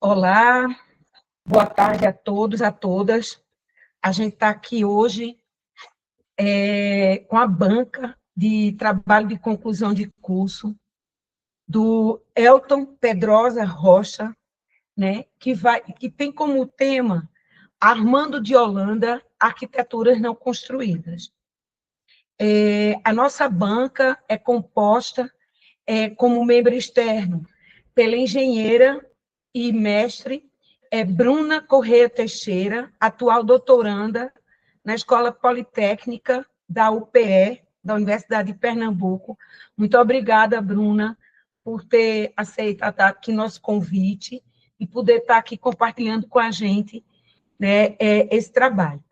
Olá, boa tarde a todos, a todas. A gente está aqui hoje com a banca de trabalho de conclusão de curso do Elton Pedrosa Rocha, né, que tem como tema Armando de Holanda, Arquiteturas Não Construídas. A nossa banca é composta como membro externo pela engenheira e mestre Bruna Corrêa Teixeira, atual doutoranda na Escola Politécnica da UPE, da Universidade de Pernambuco. Muito obrigada, Bruna, por ter aceitado aqui nosso convite e poder estar aqui compartilhando com a gente, né, esse trabalho.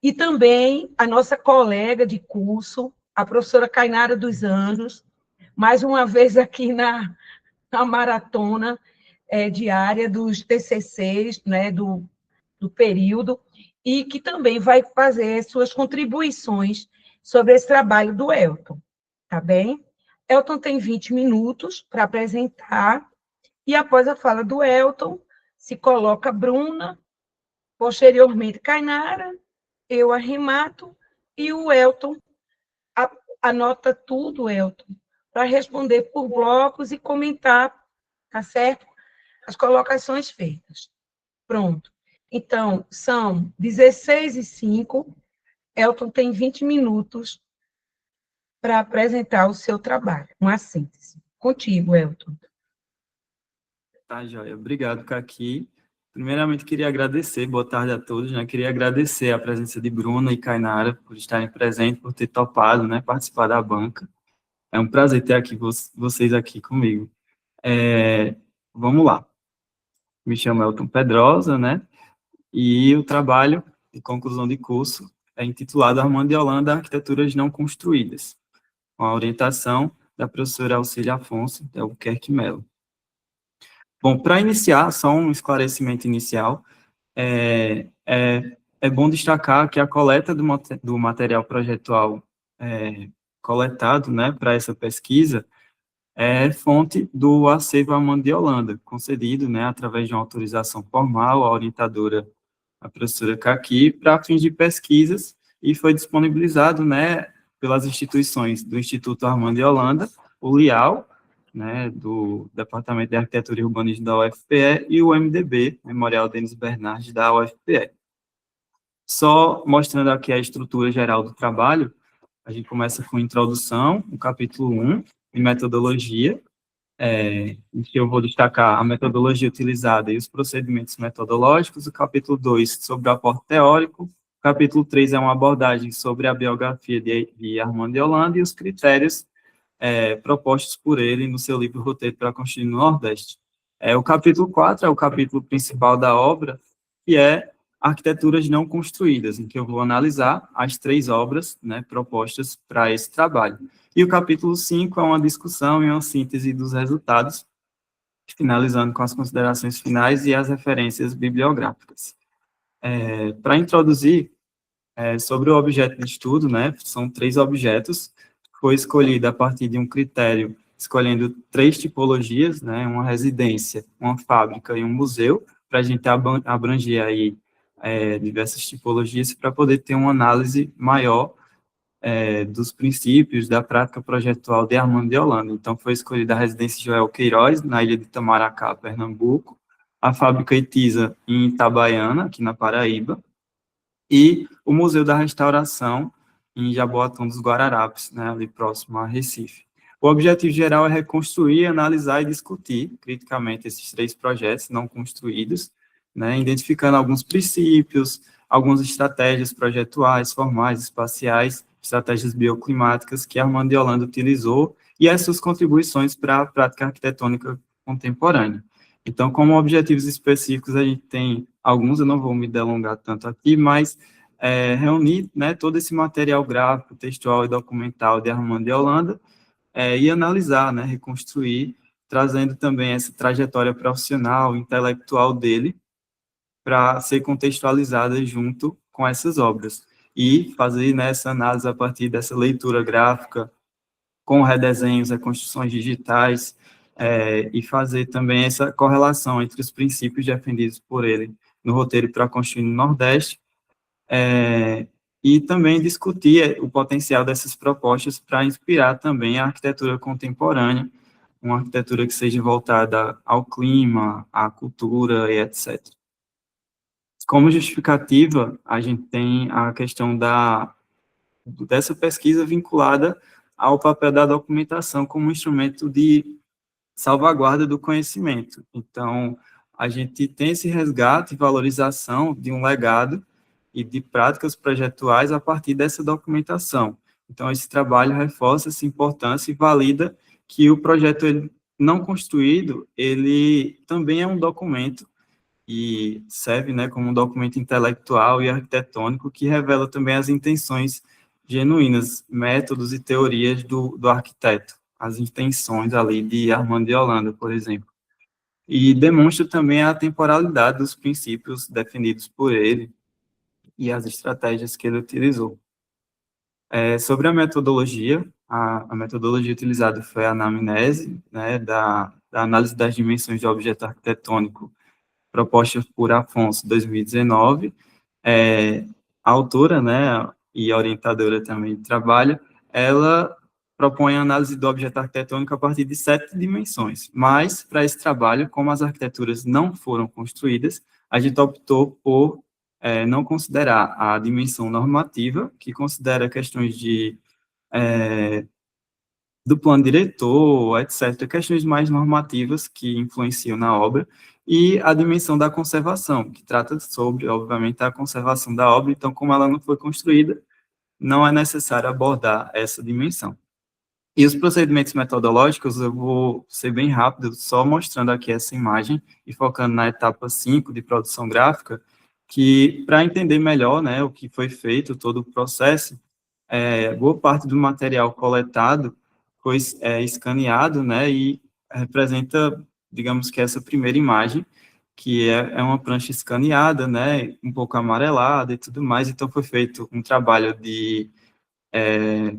E também a nossa colega de curso, a professora Cainara dos Anjos, mais uma vez aqui na maratona diária dos TCCs, né, do período, e que também vai fazer suas contribuições sobre esse trabalho do Elton, tá bem? Elton tem 20 minutos para apresentar, e após a fala do Elton, se coloca Bruna, posteriormente Cainara, eu arremato, e o Elton anota tudo, Elton, para responder por blocos e comentar, tá certo? As colocações feitas. Pronto. Então, são 16h05, Elton tem 20 minutos para apresentar o seu trabalho, uma síntese. Contigo, Elton. Tá, joia. Obrigado, Caqui. Primeiramente, queria agradecer, boa tarde a todos, né? Queria agradecer a presença de Bruna e Cainara por estarem presentes, por ter topado, né, participar da banca. É um prazer ter aqui vocês aqui comigo. Vamos lá. Me chamo Elton Pedrosa, né? E o trabalho de conclusão de curso é intitulado Armando de Holanda, Arquiteturas Não Construídas, com a orientação da professora Auxília Afonso, de Albuquerque Melo. Bom, para iniciar, só um esclarecimento inicial, é bom destacar que a coleta do material projetual coletado, né, para essa pesquisa é fonte do acervo Armando de Holanda, concedido, né, através de uma autorização formal à orientadora, a professora Caqui, para fins de pesquisas, e foi disponibilizado, né, pelas instituições do Instituto Armando de Holanda, o LIAU, né, do Departamento de Arquitetura e Urbanismo da UFPE, e o MDB, Memorial Denis Bernardes, da UFPE. Só mostrando aqui a estrutura geral do trabalho, a gente começa com introdução, o capítulo 1, de metodologia, em que eu vou destacar a metodologia utilizada e os procedimentos metodológicos, o capítulo 2 sobre o aporte teórico, o capítulo 3 é uma abordagem sobre a biografia de Armando de Holanda e os critérios propostos por ele no seu livro Roteiro para Construir no Nordeste. O capítulo 4 é o capítulo principal da obra, que é Arquiteturas Não Construídas, em que eu vou analisar as 3 obras, né, propostas para esse trabalho. E o capítulo 5 é uma discussão e uma síntese dos resultados, finalizando com as considerações finais e as referências bibliográficas. Para introduzir sobre o objeto de estudo, né, são 3 objetos, foi escolhido a partir de um critério, escolhendo 3 tipologias, né, uma residência, uma fábrica e um museu, para a gente abranger aí diversas tipologias, para poder ter uma análise maior dos princípios da prática projetual de Armando de Holanda. Então, foi escolhida a residência Joel Queiroz, na ilha de Itamaracá, Pernambuco, a fábrica Itisa, em Itabaiana, aqui na Paraíba, e o Museu da Restauração, em Jaboatão dos Guararapes, né, ali próximo a Recife. O objetivo geral é reconstruir, analisar e discutir criticamente esses 3 projetos não construídos, né, identificando alguns princípios, algumas estratégias projetuais, formais, espaciais, estratégias bioclimáticas que Armando de Holanda utilizou e as suas contribuições para a prática arquitetônica contemporânea. Então, como objetivos específicos, a gente tem alguns, eu não vou me delongar tanto aqui, mas reunir, né, todo esse material gráfico, textual e documental de Armando de Holanda e analisar, né, reconstruir, trazendo também essa trajetória profissional, intelectual dele, para ser contextualizada junto com essas obras. E fazer, né, essa análise a partir dessa leitura gráfica, com redesenhos, reconstruções digitais, e fazer também essa correlação entre os princípios defendidos por ele no roteiro para construir no Nordeste, e também discutir o potencial dessas propostas para inspirar também a arquitetura contemporânea, uma arquitetura que seja voltada ao clima, à cultura e etc. Como justificativa, a gente tem a questão dessa pesquisa vinculada ao papel da documentação como instrumento de salvaguarda do conhecimento. Então, a gente tem esse resgate e valorização de um legado e de práticas projetuais a partir dessa documentação. Então, esse trabalho reforça essa importância e valida que o projeto não construído, ele também é um documento e serve, né, como um documento intelectual e arquitetônico que revela também as intenções genuínas, métodos e teorias do arquiteto, as intenções ali de Armando de Holanda, por exemplo. E demonstra também a temporalidade dos princípios definidos por ele e as estratégias que ele utilizou. Sobre a metodologia, a metodologia utilizada foi a anamnese, né, da análise das dimensões de objeto arquitetônico, proposta por Afonso, 2019. A autora, né, e orientadora também de trabalho, ela propõe a análise do objeto arquitetônico a partir de 7 dimensões, mas, para esse trabalho, como as arquiteturas não foram construídas, a gente optou por não considerar a dimensão normativa, que considera questões do plano diretor, etc., questões mais normativas que influenciam na obra, e a dimensão da conservação, que trata sobre, obviamente, a conservação da obra. Então, como ela não foi construída, não é necessário abordar essa dimensão. E os procedimentos metodológicos, eu vou ser bem rápido, só mostrando aqui essa imagem e focando na etapa 5 de produção gráfica, que, para entender melhor, né, o que foi feito, todo o processo, boa parte do material coletado foi escaneado, né, e representa, digamos que essa primeira imagem, que é uma prancha escaneada, né, um pouco amarelada e tudo mais. Então, foi feito um trabalho de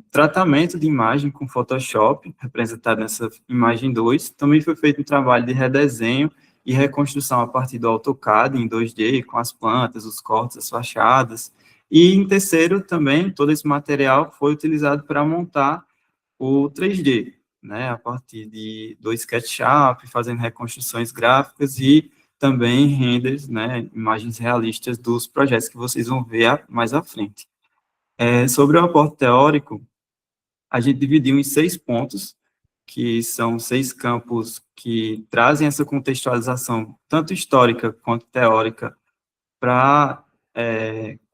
tratamento de imagem com Photoshop, representado nessa imagem 2. Também foi feito um trabalho de redesenho e reconstrução a partir do AutoCAD em 2D, com as plantas, os cortes, as fachadas. E, em terceiro, também, todo esse material foi utilizado para montar o 3D, né, a partir do SketchUp, fazendo reconstruções gráficas e também renders, né, imagens realistas dos projetos que vocês vão ver mais à frente. Sobre o aporte teórico, a gente dividiu em 6 pontos, que são 6 campos que trazem essa contextualização, tanto histórica quanto teórica, para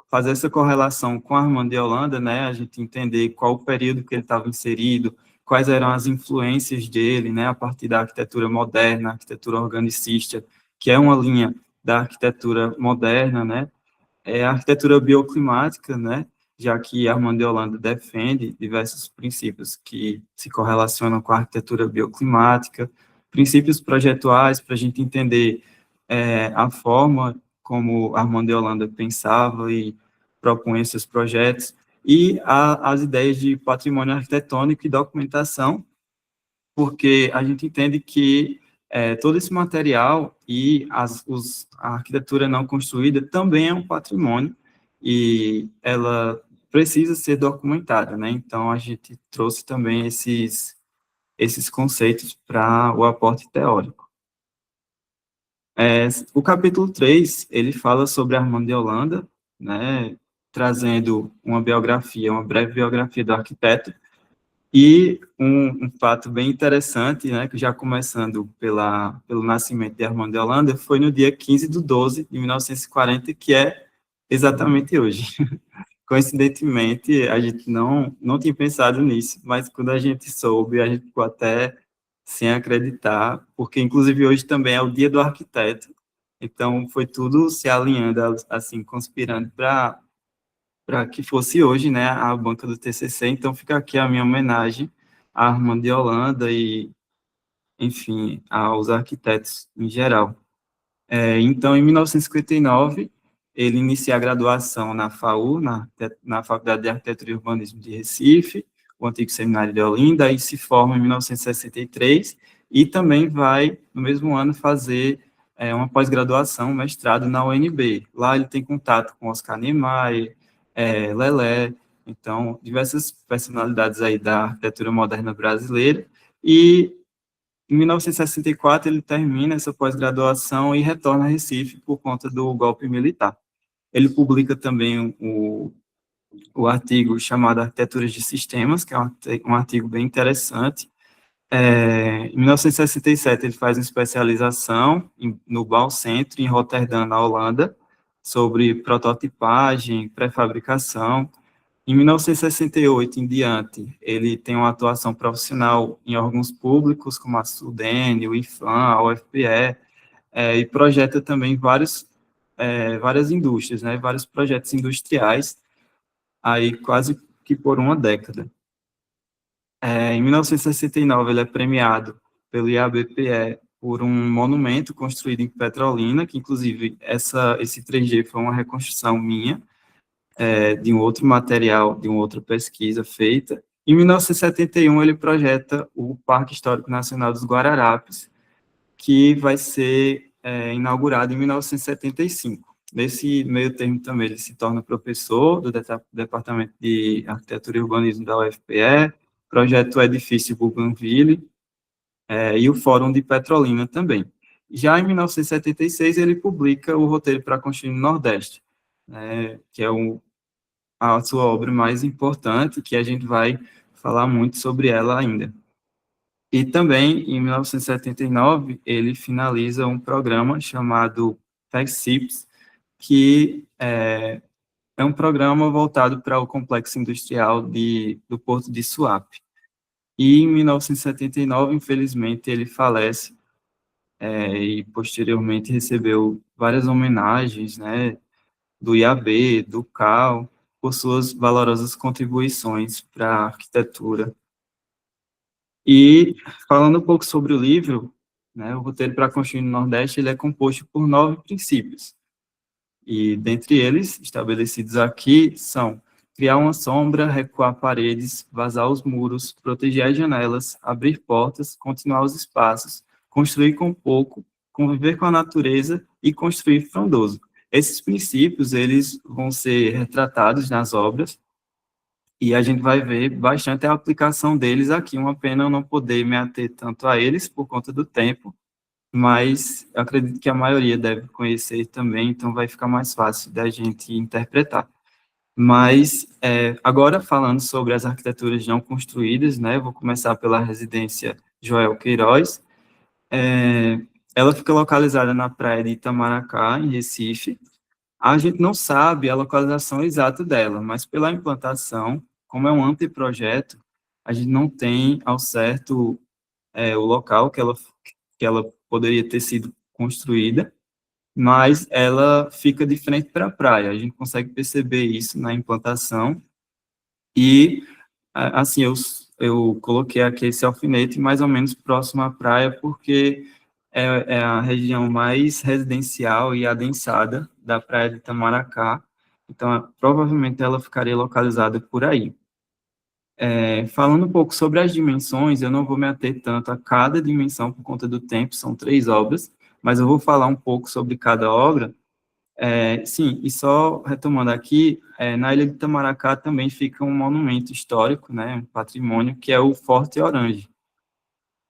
fazer essa correlação com Armando de Holanda, né, a gente entender qual o período que ele estava inserido, quais eram as influências dele, né, a partir da arquitetura moderna, arquitetura organicista, que é uma linha da arquitetura moderna, né, a arquitetura bioclimática, né, já que Armando de Holanda defende diversos princípios que se correlacionam com a arquitetura bioclimática, princípios projetuais para a gente entender a forma como Armando de Holanda pensava e propunha seus projetos, e as ideias de patrimônio arquitetônico e documentação, porque a gente entende que todo esse material e a arquitetura não construída também é um patrimônio, e ela precisa ser documentada, né? Então, a gente trouxe também esses conceitos para o aporte teórico. O capítulo 3, ele fala sobre Armando de Holanda, né, trazendo uma breve biografia do arquiteto, e um fato bem interessante, né, que já começando pelo nascimento de Armando de Holanda, foi no dia 15/12/1940, que é exatamente hoje. Coincidentemente, a gente não tinha pensado nisso, mas quando a gente soube, a gente ficou até sem acreditar, porque inclusive hoje também é o dia do arquiteto, então foi tudo se alinhando, assim, conspirando para que fosse hoje, né, a banca do TCC. Então fica aqui a minha homenagem a Armando de Holanda e, enfim, aos arquitetos em geral. Então, em 1959, ele inicia a graduação na FAU, na Faculdade de Arquitetura e Urbanismo de Recife, o antigo Seminário de Olinda, e se forma em 1963, e também vai, no mesmo ano, fazer uma pós-graduação, mestrado na UNB. Lá ele tem contato com Oscar Niemeyer, Lelé, então, diversas personalidades aí da arquitetura moderna brasileira, e em 1964 ele termina essa pós-graduação e retorna a Recife por conta do golpe militar. Ele publica também o artigo chamado Arquiteturas de Sistemas, que é um artigo bem interessante. Em 1967, ele faz uma especialização no Bouwcentrum, em Roterdã, na Holanda, sobre prototipagem, pré-fabricação. Em 1968 em diante, ele tem uma atuação profissional em órgãos públicos, como a SUDENE, o IFAM, a UFPE, e projeta também várias indústrias, né, vários projetos industriais, aí quase que por uma década. Em 1969, ele é premiado pelo IABPE por um monumento construído em Petrolina, que inclusive esse 3G foi uma reconstrução minha, de um outro material, de uma outra pesquisa feita. Em 1971, ele projeta o Parque Histórico Nacional dos Guararapes, que vai ser inaugurado em 1975. Nesse meio termo também ele se torna professor do Departamento de Arquitetura e Urbanismo da UFPE, projeta o edifício Bougainville, e o Fórum de Petrolina também. Já em 1976, ele publica o Roteiro para Construir no Nordeste, que é a sua obra mais importante, que a gente vai falar muito sobre ela ainda. E também, em 1979, ele finaliza um programa chamado PECCIPS, que é um programa voltado para o complexo industrial do Porto de Suape. E em 1979, infelizmente, ele falece, e posteriormente recebeu várias homenagens, né, do IAB, do CAL, por suas valorosas contribuições para a arquitetura. E, falando um pouco sobre o livro, né, o Roteiro para Construir no Nordeste, ele é composto por 9 princípios. E, dentre eles, estabelecidos aqui, são criar uma sombra, recuar paredes, vazar os muros, proteger as janelas, abrir portas, continuar os espaços, construir com pouco, conviver com a natureza e construir frondoso. Esses princípios, eles vão ser retratados nas obras, e a gente vai ver bastante a aplicação deles aqui. Uma pena eu não poder me ater tanto a eles por conta do tempo, mas eu acredito que a maioria deve conhecer também, então vai ficar mais fácil da gente interpretar. Mas, agora falando sobre as arquiteturas não construídas, né, eu vou começar pela residência Joel Queiroz. Ela fica localizada na praia de Itamaracá, em Recife. A gente não sabe a localização exata dela, mas pela implantação, como é um anteprojeto, a gente não tem ao certo o local que ela poderia ter sido construída, mas ela fica de frente para a praia. A gente consegue perceber isso na implantação. E, assim, eu coloquei aqui esse alfinete mais ou menos próximo à praia, porque é a região mais residencial e adensada da praia de Itamaracá, então provavelmente ela ficaria localizada por aí. Falando um pouco sobre as dimensões, eu não vou me ater tanto a cada dimensão por conta do tempo, são 3 obras, mas eu vou falar um pouco sobre cada obra. Sim, e só retomando aqui, na Ilha de Itamaracá também fica um monumento histórico, né, um patrimônio, que é o Forte Orange,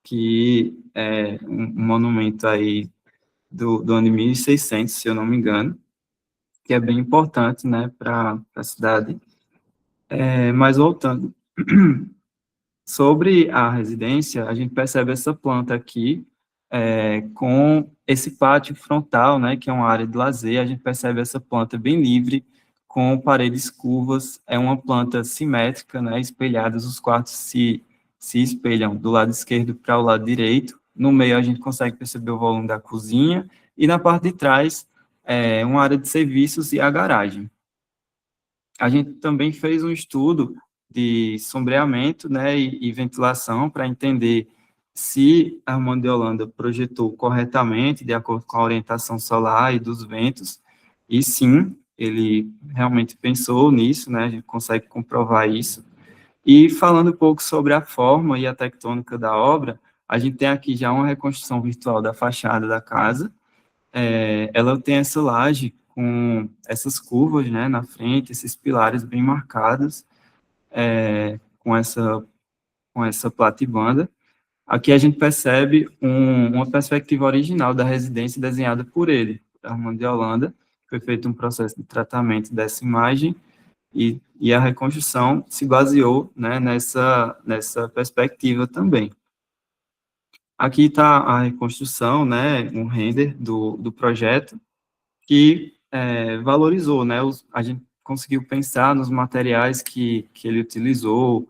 que é um monumento aí do ano de 1600, se eu não me engano, que é bem importante, né, para a cidade. Mas voltando, sobre a residência, a gente percebe essa planta aqui, com esse pátio frontal, né, que é uma área de lazer, a gente percebe essa planta bem livre, com paredes curvas, é uma planta simétrica, né, espelhadas, os quartos se espelham do lado esquerdo para o lado direito, no meio a gente consegue perceber o volume da cozinha, e na parte de trás, uma área de serviços e a garagem. A gente também fez um estudo de sombreamento, né, e ventilação para entender se a Armando de Holanda projetou corretamente, de acordo com a orientação solar e dos ventos, e sim, ele realmente pensou nisso, né, a gente consegue comprovar isso. E falando um pouco sobre a forma e a tectônica da obra, A gente tem aqui já uma reconstrução virtual da fachada da casa. Ela tem essa laje com essas curvas, né, na frente, esses pilares bem marcados, com essa platibanda. Aqui a gente percebe uma perspectiva original da residência desenhada por ele, Armando de Holanda. Foi feito um processo de tratamento dessa imagem e a reconstrução se baseou, né, nessa perspectiva também. Aqui está a reconstrução, né, um render do projeto, que valorizou, né, a gente conseguiu pensar nos materiais que ele utilizou,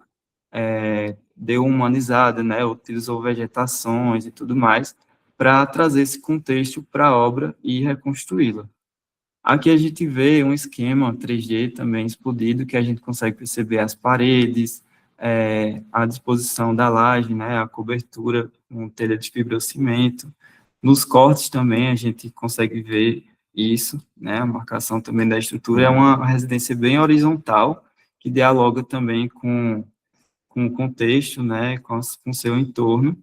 deu uma humanizada, né, utilizou vegetações e tudo mais, para trazer esse contexto para a obra e reconstruí-la. Aqui a gente vê um esquema 3D também explodido, que a gente consegue perceber as paredes, a disposição da laje, né, a cobertura com telha de fibrocimento. Nos cortes também a gente consegue ver isso, né, a marcação também da estrutura. É uma residência bem horizontal, que dialoga também com o contexto, né, com o seu entorno.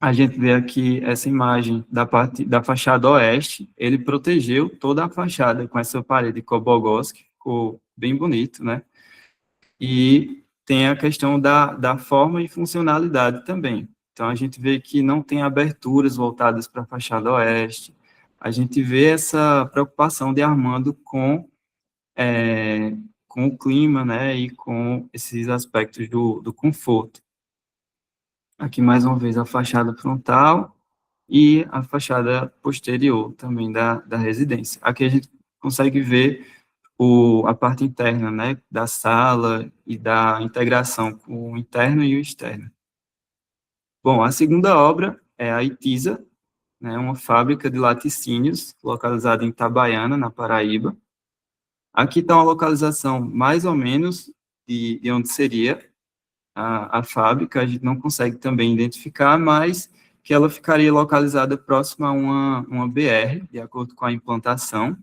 A gente vê aqui essa imagem da parte da fachada oeste, ele protegeu toda a fachada com essa parede Kobogos, que ficou bem bonito, né? E tem a questão da forma e funcionalidade também. Então, a gente vê que não tem aberturas voltadas para a fachada oeste. A gente vê essa preocupação de Armando com o clima, né, e com esses aspectos do conforto. Aqui, mais uma vez, a fachada frontal e a fachada posterior também da residência. Aqui a gente consegue ver a parte interna, né, da sala e da integração com o interno e o externo. Bom, a segunda obra é a Itisa, né, uma fábrica de laticínios localizada em Itabaiana, na Paraíba. Aqui está uma localização mais ou menos de onde seria a fábrica, a gente não consegue também identificar, mas que ela ficaria localizada próxima a uma BR, de acordo com a implantação,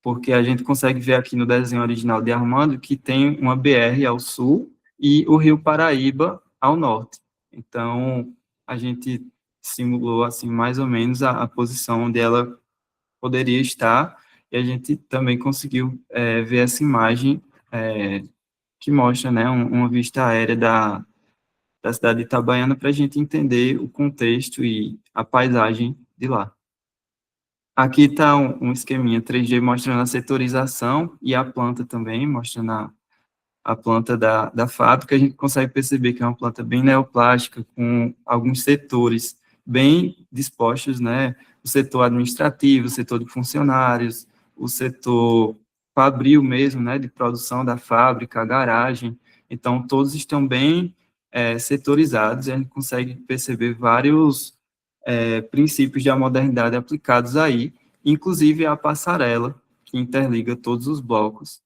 porque a gente consegue ver aqui no desenho original de Armando que tem uma BR ao sul e o Rio Paraíba ao norte. Então, a gente simulou, assim, mais ou menos a posição onde ela poderia estar, e a gente também conseguiu ver essa imagem que mostra, né, uma vista aérea da cidade de Itabaiana para a gente entender o contexto e a paisagem de lá. Aqui está um esqueminha 3D mostrando a setorização e a planta também, mostrando a planta da fábrica. A gente consegue perceber que é uma planta bem neoplástica, com alguns setores bem dispostos, né? O setor administrativo, o setor de funcionários, o setor fabril mesmo, né? De produção da fábrica, a garagem. Então, todos estão bem setorizados, e a gente consegue perceber vários princípios da modernidade aplicados aí, inclusive a passarela, que interliga todos os blocos,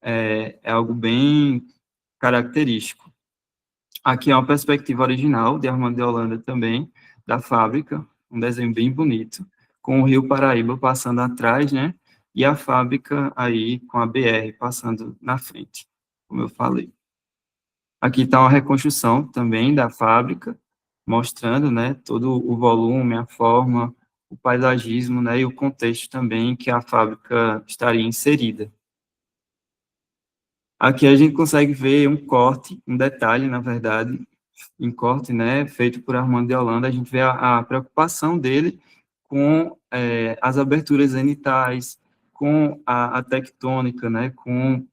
é algo bem característico. Aqui é uma perspectiva original de Armando de Holanda também, da fábrica, um desenho bem bonito, com o Rio Paraíba passando atrás, né, e a fábrica aí com a BR passando na frente, como eu falei. Aqui está uma reconstrução também da fábrica, mostrando, né, todo o volume, a forma, o paisagismo, né, e o contexto também que a fábrica estaria inserida. Aqui a gente consegue ver um corte, um detalhe, na verdade, em corte, né, feito por Armando de Holanda. A gente vê a preocupação dele com as aberturas zenitais, com a tectônica, né, com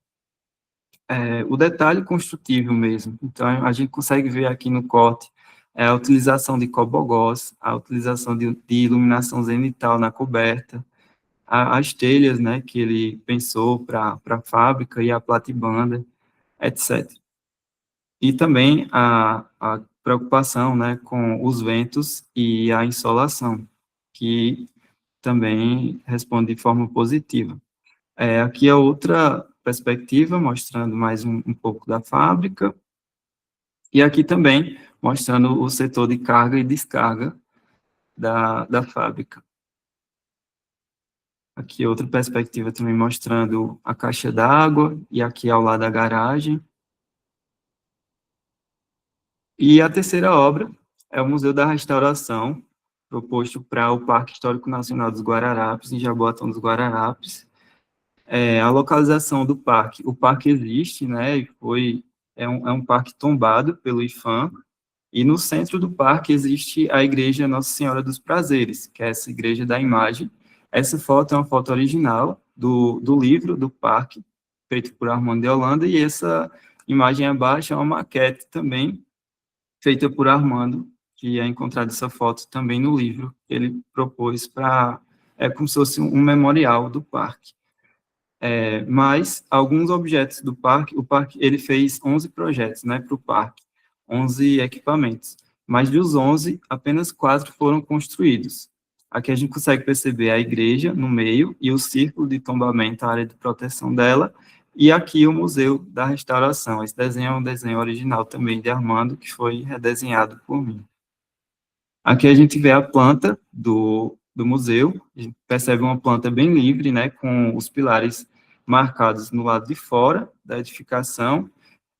o detalhe construtivo mesmo. Então, a gente consegue ver aqui no corte a utilização de cobogós, a utilização de iluminação zenital na coberta, as telhas, né, que ele pensou para a fábrica e a platibanda, etc. E também a preocupação, né, com os ventos e a insolação, que também responde de forma positiva. Aqui é outra perspectiva, mostrando mais um pouco da fábrica, e aqui também mostrando o setor de carga e descarga da fábrica. Aqui outra perspectiva também mostrando a caixa d'água, e aqui ao lado da garagem. E a terceira obra é o Museu da Restauração, proposto para o Parque Histórico Nacional dos Guararapes, em Jaboatão dos Guararapes. A localização do parque, o parque existe, né, e é um parque tombado pelo IPHAN, e no centro do parque existe a Igreja Nossa Senhora dos Prazeres, que é essa igreja da imagem. Essa foto é uma foto original do livro do parque, feito por Armando de Holanda, e essa imagem abaixo é uma maquete também, feita por Armando, que é encontrada essa foto também no livro que ele propôs para, como se fosse um memorial do parque. Mas alguns objetos do parque, o parque, ele fez 11 projetos, né, para o parque, 11 equipamentos, mas dos 11, apenas 4 foram construídos. Aqui a gente consegue perceber a igreja no meio e o círculo de tombamento, a área de proteção dela, e aqui o Museu da Restauração. Esse desenho é um desenho original também de Armando, que foi redesenhado por mim. Aqui a gente vê a planta do museu, a gente percebe uma planta bem livre, né, com os pilares marcados no lado de fora da edificação,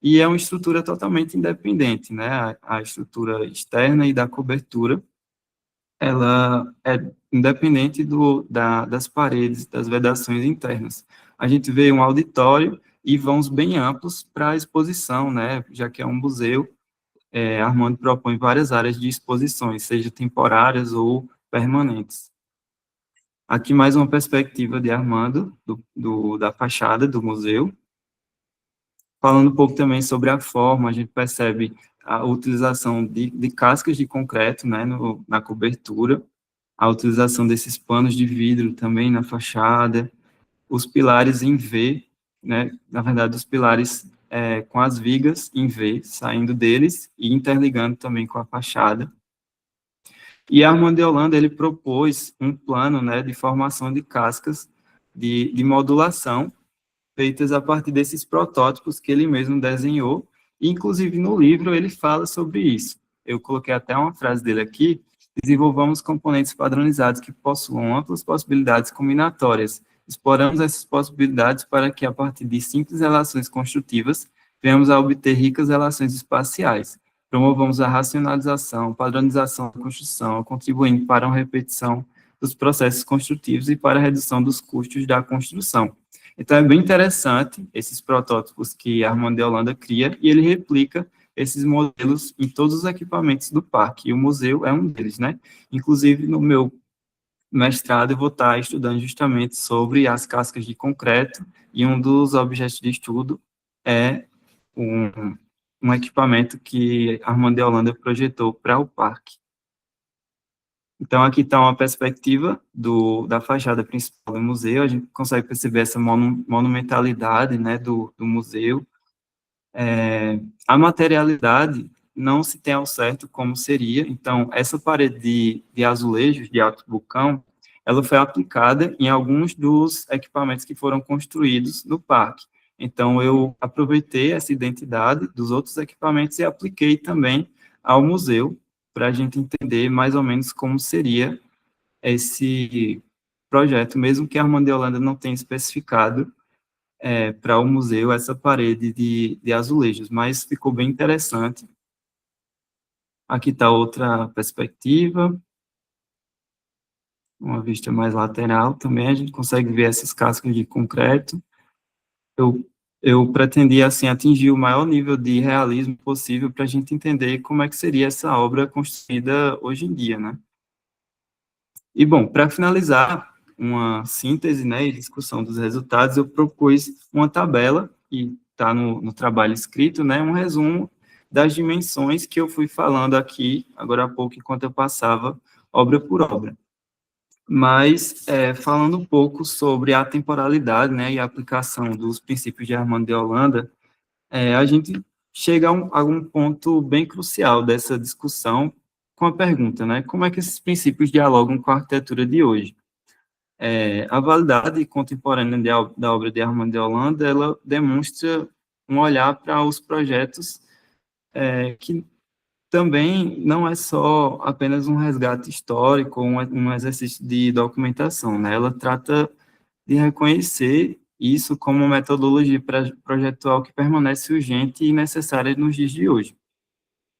e é uma estrutura totalmente independente, né, a estrutura externa e da cobertura, ela é independente das paredes, das vedações internas. A gente vê um auditório e vãos bem amplos para a exposição, né, já que é um museu. Armando propõe várias áreas de exposições, seja temporárias ou permanentes. Aqui mais uma perspectiva de Armando, da fachada do museu. Falando um pouco também sobre a forma, a gente percebe a utilização de cascas de concreto, né, na cobertura, a utilização desses panos de vidro também na fachada, os pilares em V, né, na verdade, os pilares com as vigas em V, saindo deles e interligando também com a fachada. E Armando de Holanda, ele propôs um plano, né, de formação de cascas de modulação, feitas a partir desses protótipos que ele mesmo desenhou, e, inclusive, no livro ele fala sobre isso. Eu coloquei até uma frase dele aqui: desenvolvamos componentes padronizados que possuam amplas possibilidades combinatórias. Exploramos essas possibilidades para que, a partir de simples relações construtivas, venhamos a obter ricas relações espaciais. Promovamos a racionalização, padronização da construção, contribuindo para uma repetição dos processos construtivos e para a redução dos custos da construção. Então, é bem interessante esses protótipos que Armando de Holanda cria, e ele replica esses modelos em todos os equipamentos do parque, e o museu é um deles, né? Inclusive, no meu mestrado, eu vou estar estudando justamente sobre as cascas de concreto, e um dos objetos de estudo é um equipamento que Armando de Holanda projetou para o parque. Então, aqui está uma perspectiva da fachada principal do museu, a gente consegue perceber essa monumentalidade, né, do museu. A materialidade não se tem ao certo como seria, então, essa parede de azulejos de alto vulcão, ela foi aplicada em alguns dos equipamentos que foram construídos no parque. Então, eu aproveitei essa identidade dos outros equipamentos e apliquei também ao museu, para a gente entender mais ou menos como seria esse projeto, mesmo que a Armando de Holanda não tenha especificado para o museu essa parede de azulejos, mas ficou bem interessante. Aqui está outra perspectiva, uma vista mais lateral também, a gente consegue ver essas cascas de concreto. Eu pretendi, assim, atingir o maior nível de realismo possível para a gente entender como é que seria essa obra construída hoje em dia, né? E, bom, para finalizar uma síntese, né, e discussão dos resultados, eu propus uma tabela, que está no trabalho escrito, né, um resumo das dimensões que eu fui falando aqui, agora há pouco, enquanto eu passava obra por obra. Mas, falando um pouco sobre a temporalidade, né, e a aplicação dos princípios de Armando de Holanda, a gente chega a um ponto bem crucial dessa discussão, com a pergunta, né, como é que esses princípios dialogam com a arquitetura de hoje? A validade contemporânea da obra de Armando de Holanda, ela demonstra um olhar para os projetos que também não é só apenas um resgate histórico, um exercício de documentação, né? Ela trata de reconhecer isso como uma metodologia projetual que permanece urgente e necessária nos dias de hoje.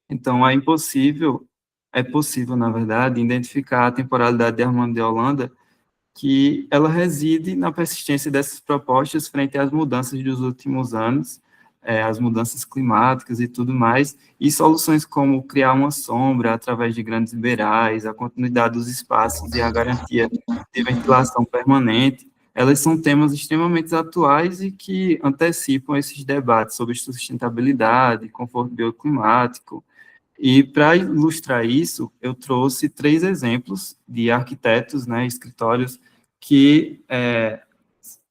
Então, é possível, na verdade, identificar a temporalidade de Armando de Holanda, que ela reside na persistência dessas propostas frente às mudanças dos últimos anos, as mudanças climáticas e tudo mais, e soluções como criar uma sombra através de grandes beirais, a continuidade dos espaços e a garantia de ventilação permanente, elas são temas extremamente atuais e que antecipam esses debates sobre sustentabilidade, conforto bioclimático. E para ilustrar isso, eu trouxe 3 exemplos de arquitetos, né, escritórios que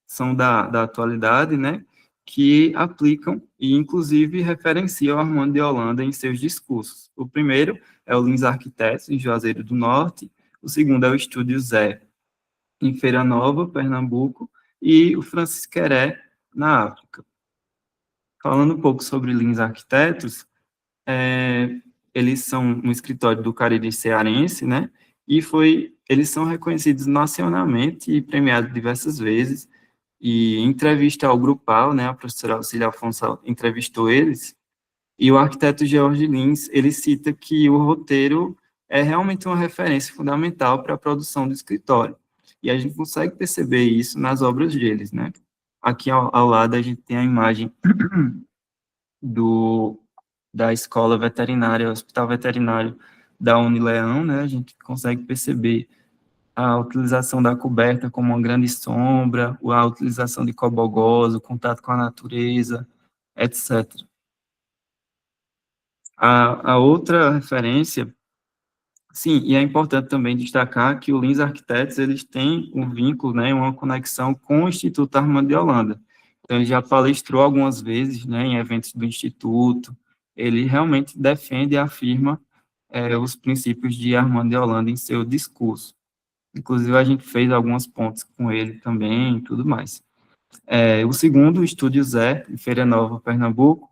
são da atualidade, né, que aplicam e, inclusive, referenciam Armando de Holanda em seus discursos. O primeiro é o Lins Arquitetos, em Juazeiro do Norte. O segundo é o Estúdio Zé, em Feira Nova, Pernambuco. E o Francis Queré, na África. Falando um pouco sobre Lins Arquitetos, eles são um escritório do Cariri cearense, né? Eles são reconhecidos nacionalmente e premiados diversas vezes. E em entrevista ao Grupal, né, a professora Auxília Afonso entrevistou eles, e o arquiteto George Lins, ele cita que o roteiro é realmente uma referência fundamental para a produção do escritório. E a gente consegue perceber isso nas obras deles, né? Aqui ao lado a gente tem a imagem do da escola veterinária, hospital veterinário da Unileão, né? A gente consegue perceber a utilização da coberta como uma grande sombra, a utilização de cobogós, o contato com a natureza, etc. A outra referência, sim, e é importante também destacar que o Lins Arquitetos, eles têm um vínculo, né, uma conexão com o Instituto Armando de Holanda. Então, ele já palestrou algumas vezes, né, em eventos do Instituto, ele realmente defende e afirma os princípios de Armando de Holanda em seu discurso. Inclusive, a gente fez algumas pontes com ele também e tudo mais. O segundo, o Estúdio Zé, em Feira Nova, Pernambuco,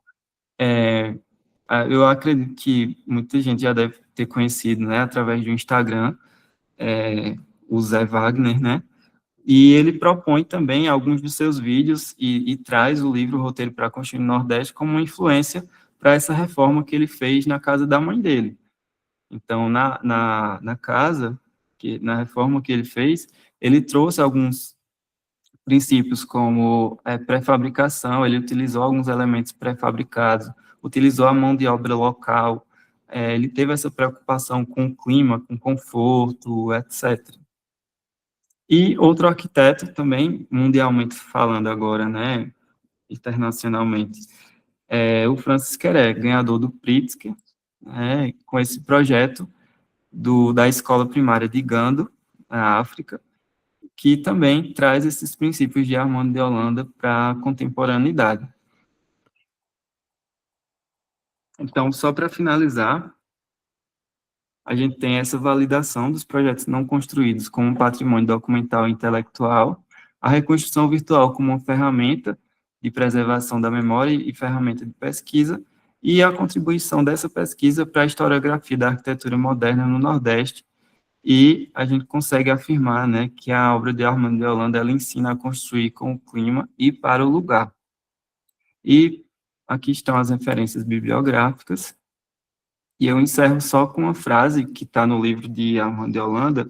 eu acredito que muita gente já deve ter conhecido, né, através do Instagram, o Zé Wagner, né, e ele propõe também alguns dos seus vídeos e traz o livro Roteiro para Construir no Nordeste como uma influência para essa reforma que ele fez na casa da mãe dele. Então, na casa, na reforma que ele fez, ele trouxe alguns princípios como pré-fabricação, ele utilizou alguns elementos pré-fabricados, utilizou a mão de obra local, ele teve essa preocupação com o clima, com conforto, etc. E outro arquiteto também, mundialmente falando agora, né, internacionalmente, o Francis Queré, ganhador do Pritzker, né, com esse projeto da escola primária de Gando, na África, que também traz esses princípios de Armando de Holanda para a contemporaneidade. Então, só para finalizar, a gente tem essa validação dos projetos não construídos como patrimônio documental e intelectual, a reconstrução virtual como uma ferramenta de preservação da memória e ferramenta de pesquisa, e a contribuição dessa pesquisa para a historiografia da arquitetura moderna no Nordeste, e a gente consegue afirmar, né, que a obra de Armando de Holanda, ela ensina a construir com o clima e para o lugar. E aqui estão as referências bibliográficas, e eu encerro só com uma frase que está no livro de Armando de Holanda,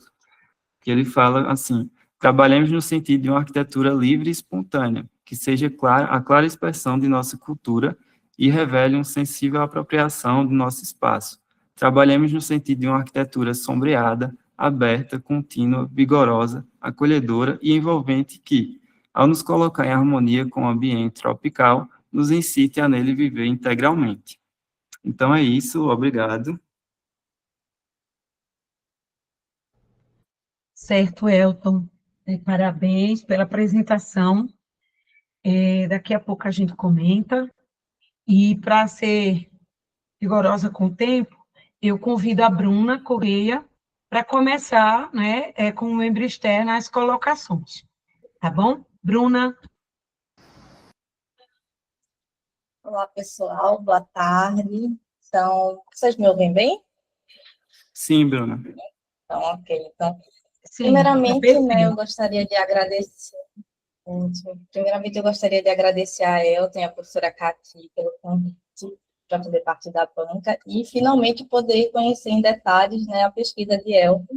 que ele fala assim: trabalhemos no sentido de uma arquitetura livre e espontânea, que seja a clara expressão de nossa cultura e revele uma sensível apropriação do nosso espaço. Trabalhemos no sentido de uma arquitetura sombreada, aberta, contínua, vigorosa, acolhedora e envolvente que, ao nos colocar em harmonia com o ambiente tropical, nos incite a nele viver integralmente. Então é isso, obrigado. Certo, Elton. Parabéns pela apresentação. Daqui a pouco a gente comenta. E para ser rigorosa com o tempo, eu convido a Bruna Correia para começar, né, com o membro externo as colocações. Tá bom? Bruna. Olá, pessoal, boa tarde. Então, vocês me ouvem bem? Sim, Bruna. Então, ok. Então, Sim, primeiramente, né, eu gostaria de agradecer. Primeiramente, eu gostaria de agradecer a Elton e a professora Cati pelo convite. para fazer parte da banca e, finalmente, poder conhecer em detalhes, né, a pesquisa de Elton.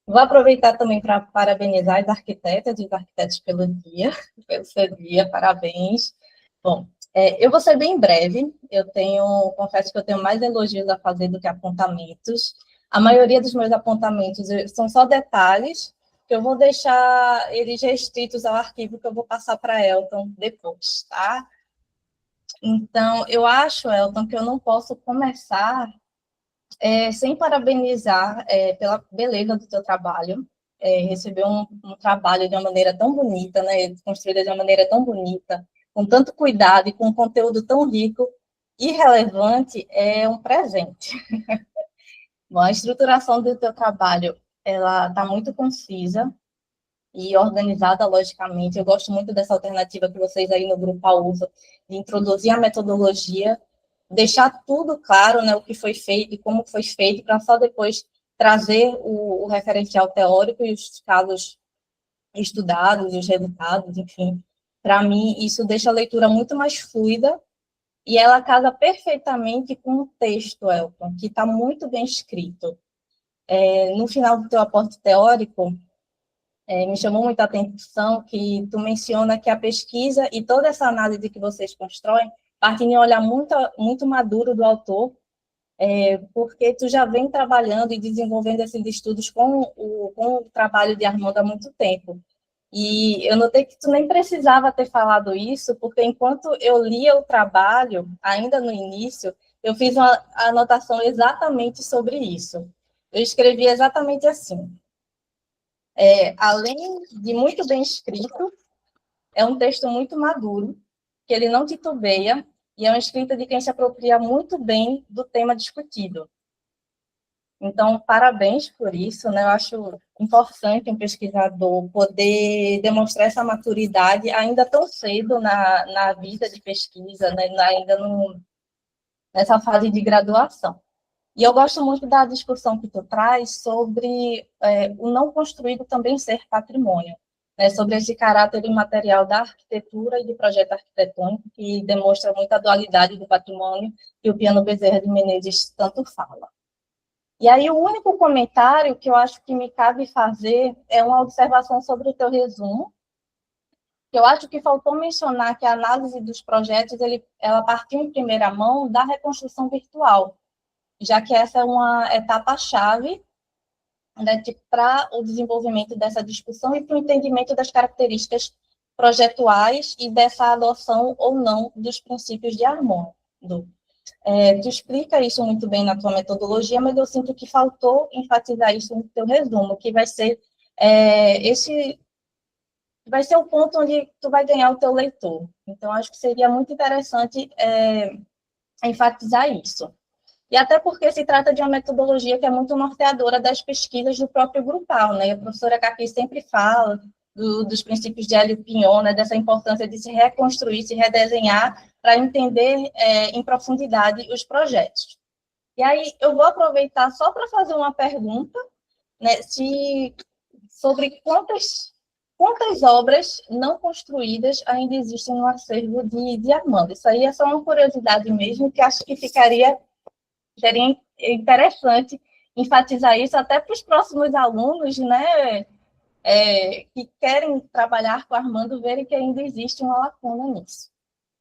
Vou aproveitar também para parabenizar as arquitetas e os arquitetos pelo dia, pelo seu dia, parabéns. Bom, eu vou ser bem breve, confesso que eu tenho mais elogios a fazer do que apontamentos. A maioria dos meus apontamentos são só detalhes, que eu vou deixar eles restritos ao arquivo que eu vou passar para Elton depois, tá? Então, eu acho, Elton, que eu não posso começar sem parabenizar pela beleza do teu trabalho, receber um trabalho de uma maneira tão bonita, né, construída de uma maneira tão bonita, com tanto cuidado e com um conteúdo tão rico e relevante, é um presente. Bom, a estruturação do teu trabalho, ela está muito concisa e organizada logicamente. Eu gosto muito dessa alternativa que vocês aí no grupo usam, de introduzir a metodologia, deixar tudo claro, né, o que foi feito e como foi feito, para só depois trazer o referencial teórico e os casos estudados, os resultados, enfim. Para mim, isso deixa a leitura muito mais fluida e ela casa perfeitamente com o texto, Elton, que está muito bem escrito. No final do teu aporte teórico, me chamou muita atenção que tu menciona que a pesquisa e toda essa análise que vocês constroem partem de um olhar muito maduro do autor, porque tu já vem trabalhando e desenvolvendo esses estudos com o trabalho de Armando há muito tempo. E eu notei que tu nem precisava ter falado isso, porque enquanto eu lia o trabalho, ainda no início, eu fiz uma anotação exatamente sobre isso. Eu escrevi exatamente assim. Além de muito bem escrito, é um texto muito maduro, que ele não titubeia, e é uma escrita de quem se apropria muito bem do tema discutido. Então, parabéns por isso, né? Eu acho importante um pesquisador poder demonstrar essa maturidade ainda tão cedo na vida de pesquisa, né? Ainda nessa fase de graduação. E eu gosto muito da discussão que tu traz sobre o não construído também ser patrimônio, né, sobre esse caráter imaterial da arquitetura e do projeto arquitetônico, que demonstra muita dualidade do patrimônio que o Piano Bezerra de Menezes tanto fala. E aí o único comentário que eu acho que me cabe fazer é uma observação sobre o teu resumo, que eu acho que faltou mencionar que a análise dos projetos ela partiu em primeira mão da reconstrução virtual, já que essa é uma etapa-chave, né, para o desenvolvimento dessa discussão e para o entendimento das características projetuais e dessa adoção ou não dos princípios de Armando. Tu explica isso muito bem na tua metodologia, mas eu sinto que faltou enfatizar isso no teu resumo, que vai ser vai ser o ponto onde tu vai ganhar o teu leitor. Então, acho que seria muito interessante enfatizar isso. E até porque se trata de uma metodologia que é muito norteadora das pesquisas do próprio grupal, né? A professora Caqui sempre fala dos princípios de Hélio Pinhon, né? Dessa importância de se reconstruir, se redesenhar, para entender em profundidade os projetos. E aí, eu vou aproveitar só para fazer uma pergunta, né? Sobre quantas obras não construídas ainda existem no acervo de Armando. Isso aí é só uma curiosidade mesmo, que acho que seria interessante enfatizar isso até para os próximos alunos, né, que querem trabalhar com Armando, verem que ainda existe uma lacuna nisso.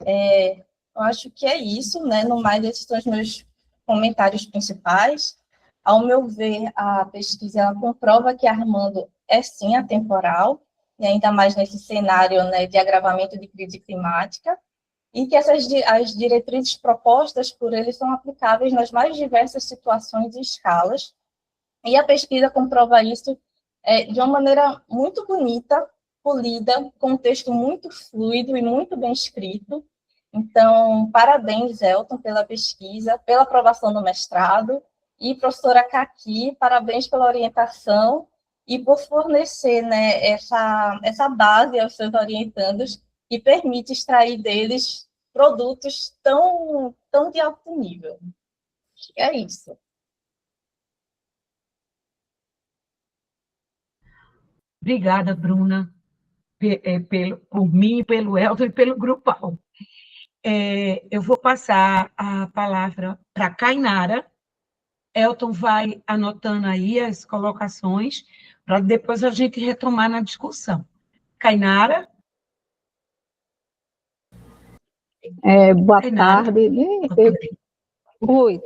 Eu acho que é isso, né, no mais, esses são os meus comentários principais. Ao meu ver, a pesquisa ela comprova que Armando é sim atemporal, e ainda mais nesse cenário, né, de agravamento de crise climática, e que as diretrizes propostas por ele são aplicáveis nas mais diversas situações e escalas. E a pesquisa comprova isso de uma maneira muito bonita, polida, com um texto muito fluido e muito bem escrito. Então, parabéns, Elton, pela pesquisa, pela aprovação do mestrado, e professora Caqui, parabéns pela orientação e por fornecer, né, essa base aos seus orientandos, que permite extrair deles produtos tão de alto nível. É isso. Obrigada, Bruna, por mim, pelo Elton e pelo Grupal. eu vou passar a palavra para a Cainara. Elton vai anotando aí as colocações, para depois a gente retomar na discussão. Cainara? Boa Cainara? tarde. Oi,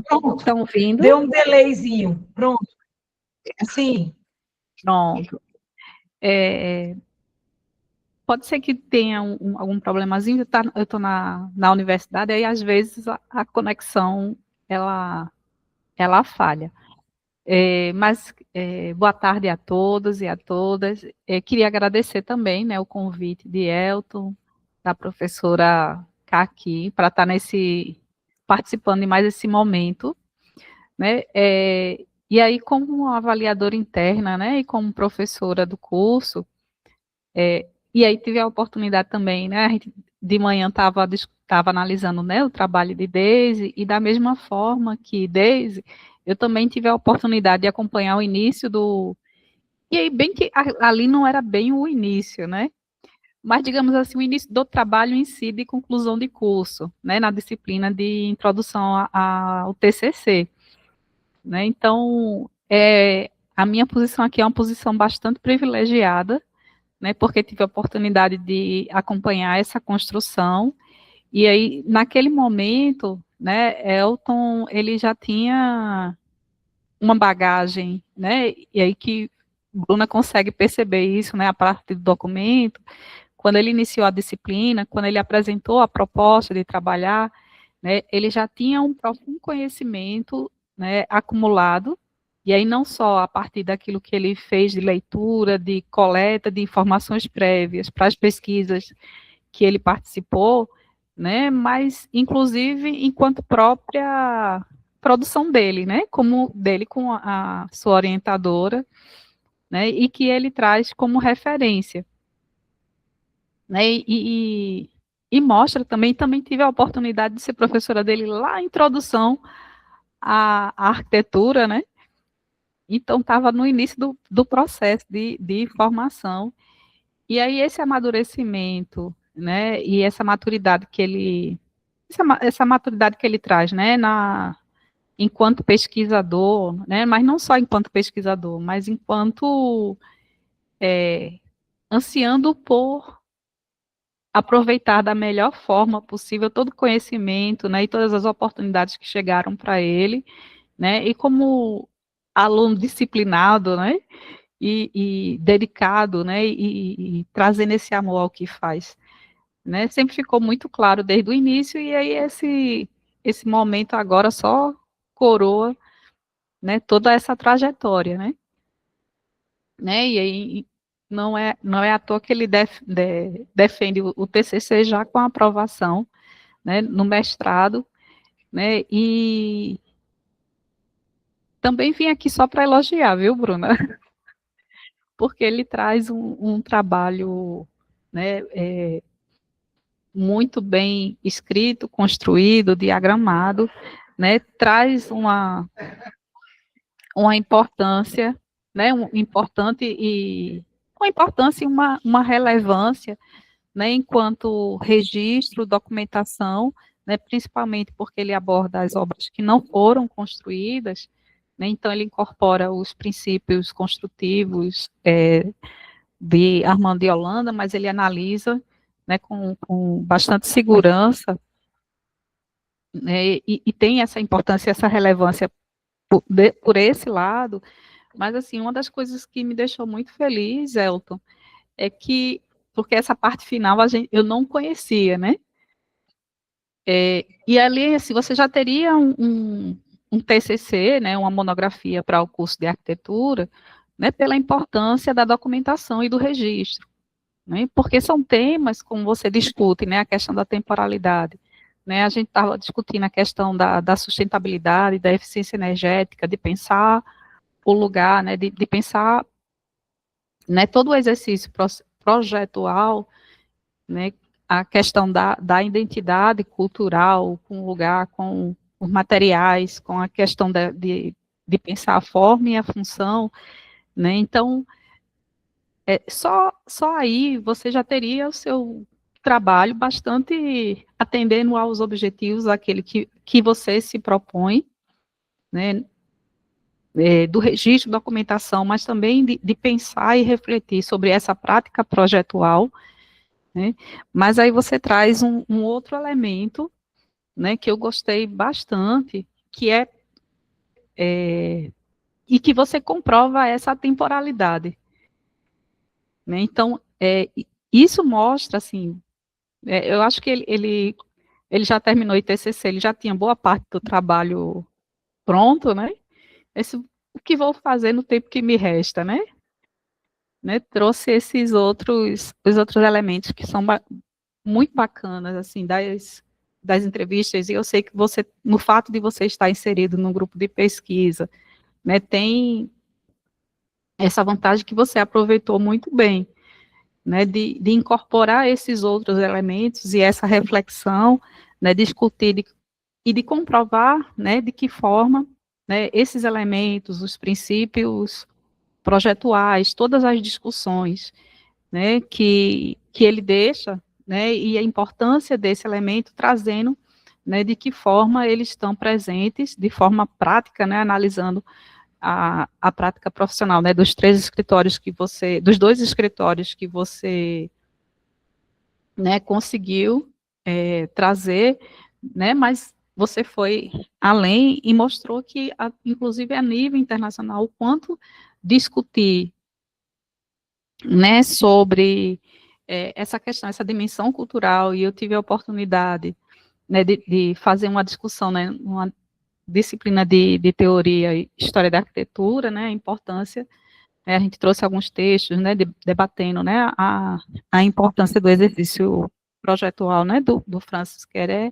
Pronto. estão ouvindo? Deu um delayzinho. Pronto. Sim. Pronto. Pode ser que tenha algum problemazinho, eu estou na universidade, aí às vezes a conexão, ela falha. Mas boa tarde a todos e a todas. Queria agradecer também, né, o convite de Elton, da professora Kaki, para estar participando de mais esse momento, né? E aí, como avaliadora interna, né, e como professora do curso, e aí tive a oportunidade também, né, a gente de manhã estava analisando, né, o trabalho de Deise, e da mesma forma que Deise, eu também tive a oportunidade de acompanhar o início e aí bem que ali não era bem o início, né, mas digamos assim, o início do trabalho em si de conclusão de curso, né, na disciplina de introdução ao TCC, né, então, a minha posição aqui é uma posição bastante privilegiada, né, porque tive a oportunidade de acompanhar essa construção, e aí, naquele momento, né, Elton, ele já tinha uma bagagem, né, e aí que Bruna consegue perceber isso, né, a partir do documento, quando ele iniciou a disciplina, quando ele apresentou a proposta de trabalhar, né, ele já tinha um profundo conhecimento, né, acumulado, e aí não só a partir daquilo que ele fez de leitura, de coleta de informações prévias para as pesquisas que ele participou, né, mas inclusive enquanto própria produção dele, né, como dele com a sua orientadora, né, e que ele traz como referência, né, e mostra também tive a oportunidade de ser professora dele lá em introdução à arquitetura, né, então estava no início do processo de formação, e aí esse amadurecimento, né, e essa maturidade que essa maturidade que ele traz, né, enquanto pesquisador, né, mas não só enquanto pesquisador, mas enquanto ansiando por aproveitar da melhor forma possível todo o conhecimento, né, e todas as oportunidades que chegaram para ele, né, e como aluno disciplinado, né, e dedicado, né, e trazendo esse amor ao que faz, né, sempre ficou muito claro desde o início, e aí esse momento agora só coroa, né, toda essa trajetória, né, e aí não é à toa que ele defende o TCC já com a aprovação, né, no mestrado, né, e também vim aqui só para elogiar, viu, Bruna? Porque ele traz um trabalho, né, muito bem escrito, construído, diagramado, né, traz uma importância, né, uma importância e uma relevância, né, enquanto registro, documentação, né, principalmente porque ele aborda as obras que não foram construídas, né, então ele incorpora os princípios construtivos de Armando de Holanda, mas ele analisa, né, com bastante segurança, né, e tem essa importância, essa relevância por esse lado, mas assim, uma das coisas que me deixou muito feliz, Elton, é que, porque essa parte final eu não conhecia, né? E ali, assim, você já teria um TCC, né, uma monografia para o curso de arquitetura, né, pela importância da documentação e do registro, né, porque são temas, como você discute, né, a questão da temporalidade, né, a gente estava discutindo a questão da sustentabilidade, da eficiência energética, de pensar o lugar, né, de pensar, né, todo o exercício projetual, né, a questão da identidade cultural com o lugar, com os materiais, com a questão de pensar a forma e a função, né, então, só aí você já teria trabalho bastante atendendo aos objetivos, aquele que você se propõe, né, do registro, documentação, mas também de pensar e refletir sobre essa prática projetual, né, mas aí você traz um outro elemento, né, que eu gostei bastante, que e que você comprova essa temporalidade, né, então, isso mostra, assim, eu acho que ele já terminou o TCC, ele já tinha boa parte do trabalho pronto, né, o que vou fazer no tempo que me resta, né, trouxe os outros elementos que são muito bacanas, assim, das entrevistas, e eu sei que você, no fato de você estar inserido num grupo de pesquisa, né, tem essa vantagem que você aproveitou muito bem, né, de incorporar esses outros elementos e essa reflexão, né, discutir e de comprovar, né, de que forma, né, esses elementos, os princípios projetuais, todas as discussões, né, que ele deixa, né, e a importância desse elemento trazendo, né, de que forma eles estão presentes, de forma prática, né, analisando a prática profissional, né, dos dos 2 escritórios que você, né, conseguiu trazer, né, mas você foi além e mostrou que, inclusive a nível internacional, o quanto discutir, né, sobre essa questão, essa dimensão cultural, e eu tive a oportunidade, né, de fazer uma discussão, né, uma disciplina de teoria e história da arquitetura, né, a importância, a gente trouxe alguns textos, né, debatendo, né, a importância do exercício projetual, né, do Francis Queré,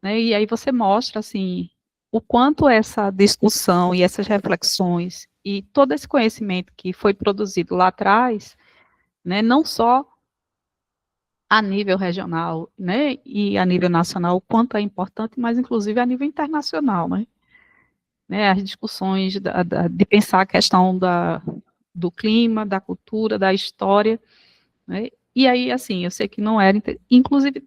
né, e aí você mostra, assim, o quanto essa discussão e essas reflexões e todo esse conhecimento que foi produzido lá atrás, né, não só a nível regional, né, e a nível nacional, o quanto é importante, mas inclusive a nível internacional, né, as discussões de pensar a questão do clima, da cultura, da história, né, e aí, assim, eu sei que não era, inclusive,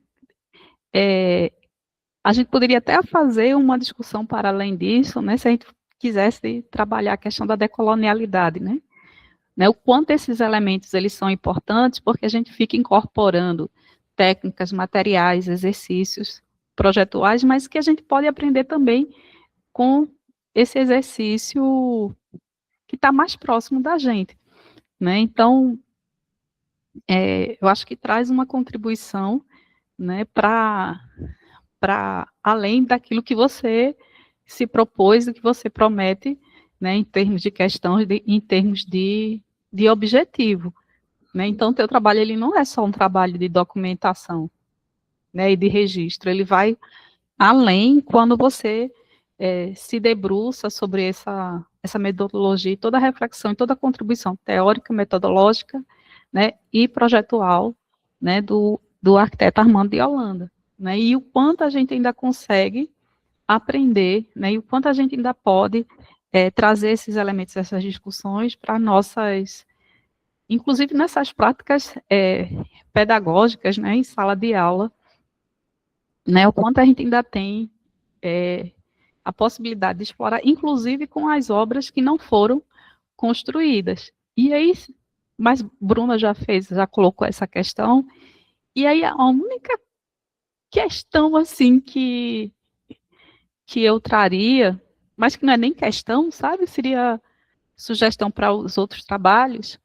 a gente poderia até fazer uma discussão para além disso, né, se a gente quisesse trabalhar a questão da decolonialidade, né, o quanto esses elementos eles são importantes, porque a gente fica incorporando técnicas, materiais, exercícios projetuais, mas que a gente pode aprender também com esse exercício que está mais próximo da gente, né? Então, eu acho que traz uma contribuição, né, para além daquilo que você se propôs, e que você promete, né, em termos de questões, em termos de objetivo, né? Então, o teu trabalho ele não é só um trabalho de documentação, né, e de registro, ele vai além quando você se debruça sobre essa metodologia, toda a reflexão e toda a contribuição teórica, metodológica, né, e projetual, né, do arquiteto Armando de Holanda, né, e o quanto a gente ainda consegue aprender, né, e o quanto a gente ainda pode trazer esses elementos, essas discussões para nossas, inclusive nessas práticas pedagógicas, né, em sala de aula, né, o quanto a gente ainda tem a possibilidade de explorar, inclusive com as obras que não foram construídas. E aí, mas Bruna já colocou essa questão, e aí a única questão, assim, que eu traria, mas que não é nem questão, sabe, seria sugestão para os outros trabalhos,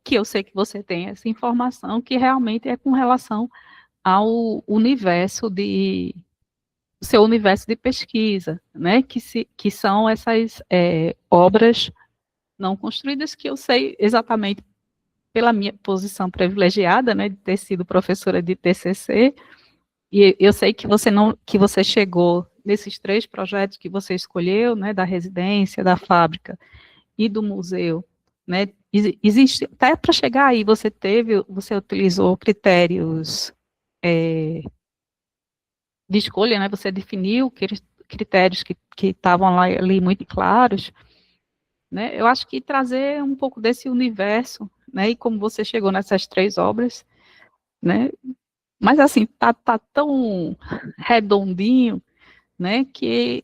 que eu sei que você tem essa informação, que realmente é com relação ao universo seu universo de pesquisa, né, que são essas obras não construídas, que eu sei exatamente pela minha posição privilegiada, né, de ter sido professora de TCC, e eu sei que que você chegou nesses 3 projetos que você escolheu, né, da residência, da fábrica e do museu, né, existe, até para chegar aí, você utilizou critérios de escolha, né, você definiu critérios que estavam ali muito claros, né, eu acho que trazer um pouco desse universo, né, e como você chegou nessas 3 obras, né? Mas assim, tá tão redondinho, né, que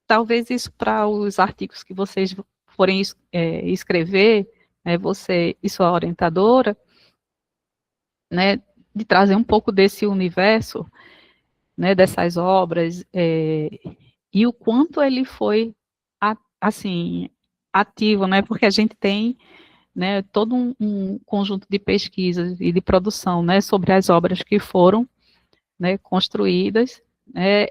talvez isso para os artigos que vocês forem escrever, né, você e sua orientadora, né, de trazer um pouco desse universo, né, dessas obras, e o quanto ele foi, assim, ativo, né, porque a gente tem, né, todo um conjunto de pesquisas e de produção, né, sobre as obras que foram, né, construídas, né,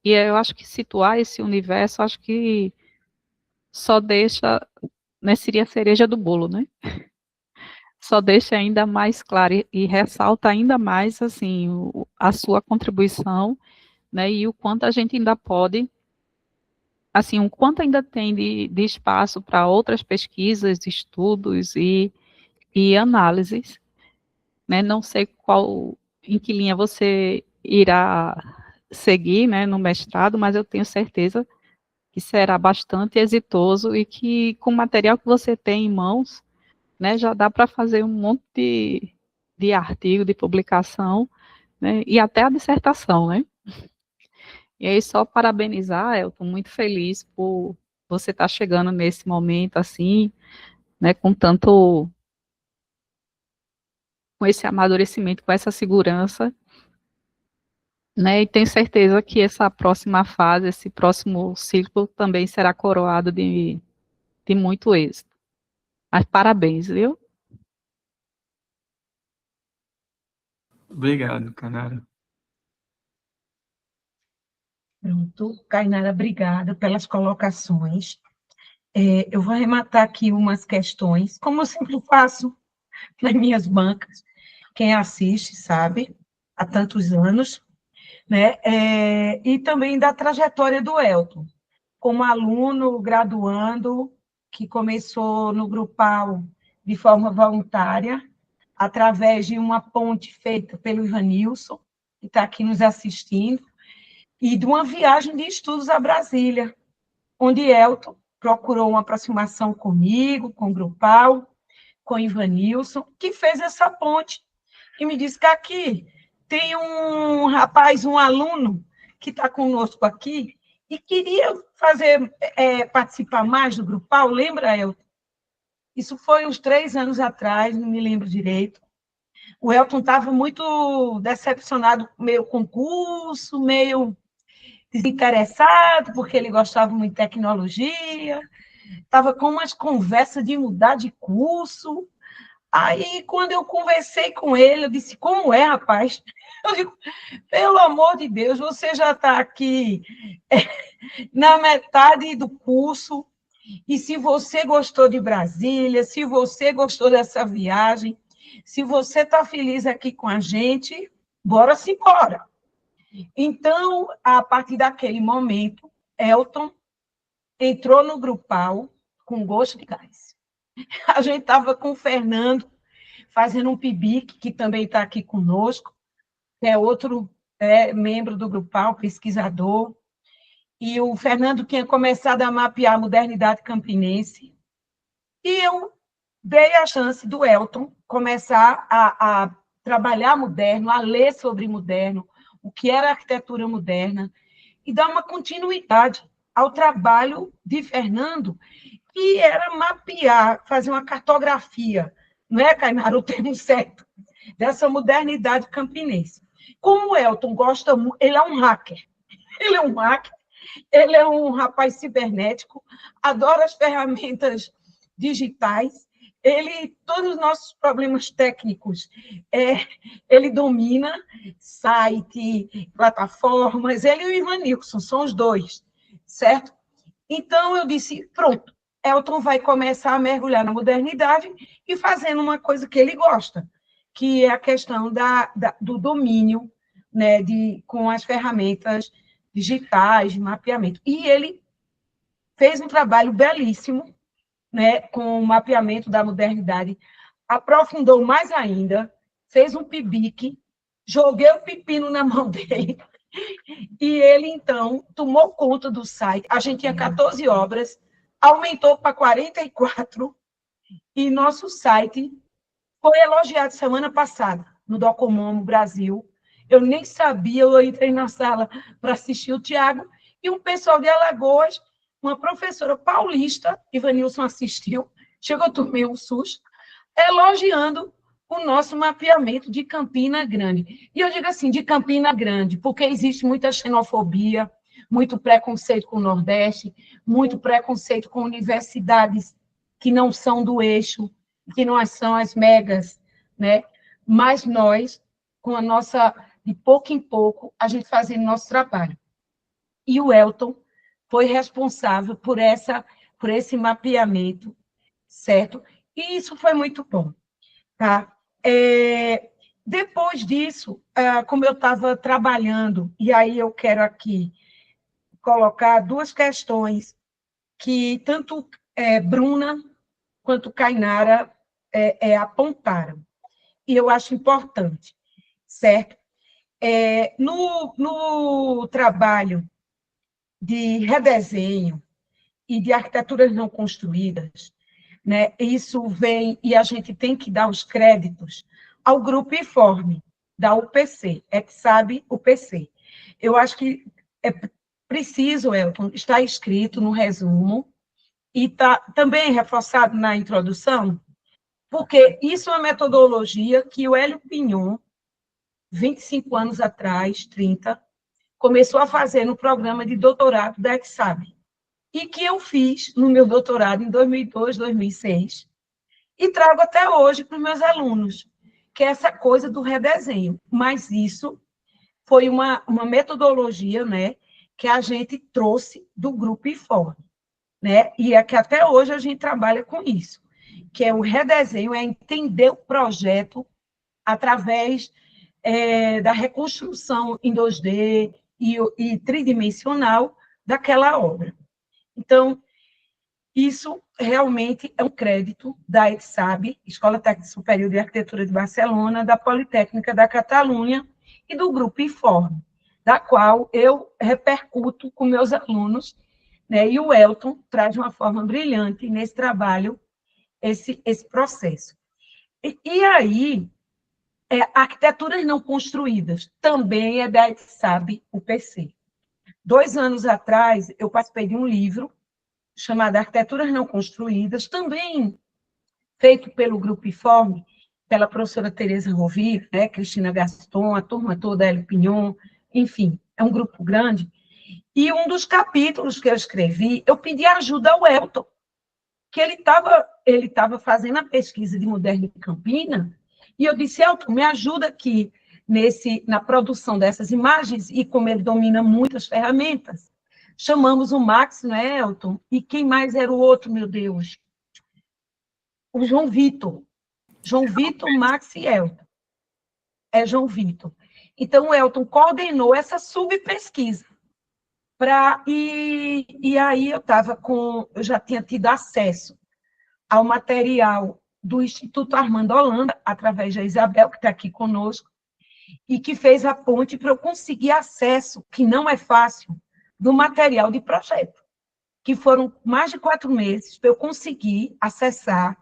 e eu acho que situar esse universo, acho que só deixa, né, seria a cereja do bolo, né, só deixa ainda mais claro e ressalta ainda mais, assim, a sua contribuição, né, e o quanto a gente ainda pode, assim, o quanto ainda tem de espaço para outras pesquisas, estudos e análises, né, não sei em que linha você irá seguir, né, no mestrado, mas eu tenho certeza que será bastante exitoso e que com o material que você tem em mãos, né, já dá para fazer um monte de artigo, de publicação, né, e até a dissertação, né. E aí, só parabenizar, eu estou muito feliz por você estar chegando nesse momento, assim, né, com esse amadurecimento, com essa segurança, né, e tenho certeza que essa próxima fase, esse próximo ciclo também será coroado de muito êxito. Mas parabéns, viu? Obrigado, Canara. Pronto, Kainara, obrigada pelas colocações. Eu vou arrematar aqui umas questões, como eu sempre faço nas minhas bancas. Quem assiste sabe, há tantos anos, né? E também da trajetória do Elton, como aluno graduando, que começou no Grupal de forma voluntária, através de uma ponte feita pelo Ivanilson, que está aqui nos assistindo, e de uma viagem de estudos a Brasília, onde Elton procurou uma aproximação comigo, com o Grupal, com o Ivanilson, que fez essa ponte, e me disse que aqui tem um rapaz, um aluno, que está conosco aqui, e queria participar mais do Grupal, lembra, Elton? Isso foi uns 3 anos atrás, não me lembro direito. O Elton estava muito decepcionado, meio com o curso, meio desinteressado, porque ele gostava muito de tecnologia, estava com umas conversas de mudar de curso. Aí, quando eu conversei com ele, eu disse, como é, rapaz? Eu digo, pelo amor de Deus, você já está aqui na metade do curso, e se você gostou de Brasília, se você gostou dessa viagem, se você está feliz aqui com a gente, bora-se embora. Então, a partir daquele momento, Elton entrou no Grupal com gosto de gás. A gente estava com o Fernando fazendo um PIBIC, que também está aqui conosco, que é outro membro do Grupal, pesquisador, e o Fernando tinha começado a mapear a modernidade campinense, e eu dei a chance do Elton começar a trabalhar moderno, a ler sobre moderno, o que era arquitetura moderna, e dar uma continuidade ao trabalho de Fernando, que era mapear, fazer uma cartografia, não é, Kainara, o termo certo, dessa modernidade campinense. Como o Elton gosta muito, ele é um hacker, ele é um rapaz cibernético, adora as ferramentas digitais, todos os nossos problemas técnicos, ele domina, site, plataformas, ele e o Ivanilson, são os dois, certo? Então, eu disse, pronto, Elton vai começar a mergulhar na modernidade e fazendo uma coisa que ele gosta, que é a questão do domínio, né, com as ferramentas digitais, de mapeamento. E ele fez um trabalho belíssimo, né, com o mapeamento da modernidade, aprofundou mais ainda, fez um PIBIC, joguei o pepino na mão dele, e ele, então, tomou conta do site. A gente tinha 14 obras, aumentou para 44, e nosso site foi elogiado semana passada no Docomomo Brasil. Eu nem sabia, eu entrei na sala para assistir o Tiago, e um pessoal de Alagoas, uma professora paulista, Ivanilson assistiu, chegou a tomar um susto, elogiando o nosso mapeamento de Campina Grande. E eu digo assim, de Campina Grande, porque existe muita xenofobia, muito preconceito com o Nordeste, muito preconceito com universidades que não são do eixo, que não são as megas, né? Mas nós, com a nossa, de pouco em pouco, a gente fazendo nosso trabalho. E o Elton foi responsável por esse mapeamento, certo? E isso foi muito bom, tá? Depois disso, como eu estava trabalhando, e aí eu quero aqui colocar duas questões que tanto Bruna quanto Kainara apontaram, e eu acho importante, certo? No trabalho de redesenho e de arquiteturas não construídas, né, isso vem, e a gente tem que dar os créditos ao grupo IFORME, da UPC, é que sabe o PC. Eu acho que é preciso, Elton, está escrito no resumo, e está também reforçado na introdução, porque isso é uma metodologia que o Hélio Pignon, 25 anos atrás, 30, começou a fazer no programa de doutorado da EXAB, e que eu fiz no meu doutorado em 2002, 2006, e trago até hoje para os meus alunos, que é essa coisa do redesenho. Mas isso foi uma metodologia, né, que a gente trouxe do Grupo IFORME, né, e é que até hoje a gente trabalha com isso, que é o redesenho, é entender o projeto através da reconstrução em 2D e tridimensional daquela obra. Então, isso realmente é um crédito da ETSAB, Escola Técnica Superior de Arquitetura de Barcelona, da Politécnica da Catalunha e do Grupo IFORME, da qual eu repercuto com meus alunos, né, e o Elton traz de uma forma brilhante nesse trabalho esse processo. E aí, arquiteturas não construídas, também é da ETSAB, o PC. 2 anos atrás, eu participei de um livro chamado Arquiteturas Não Construídas, também feito pelo Grupo IFORME, pela professora Tereza Rovira, né, Cristina Gaston, a turma toda, Hélio Pignon, enfim, é um grupo grande. E um dos capítulos que eu escrevi, eu pedi ajuda ao Elton, que ele estava fazendo a pesquisa de Moderno de Campina, e eu disse, Elton, me ajuda aqui na produção dessas imagens, e como ele domina muitas ferramentas, chamamos o Max, não é, Elton? E quem mais era o outro, meu Deus? O João Vitor. João Vitor, Max e Elton. É João Vitor. Então, o Elton coordenou essa subpesquisa. E aí eu já tinha tido acesso ao material do Instituto Armando Holanda, através da Isabel, que está aqui conosco, e que fez a ponte para eu conseguir acesso, que não é fácil, do material de projeto, que foram mais de 4 meses para eu conseguir acessar,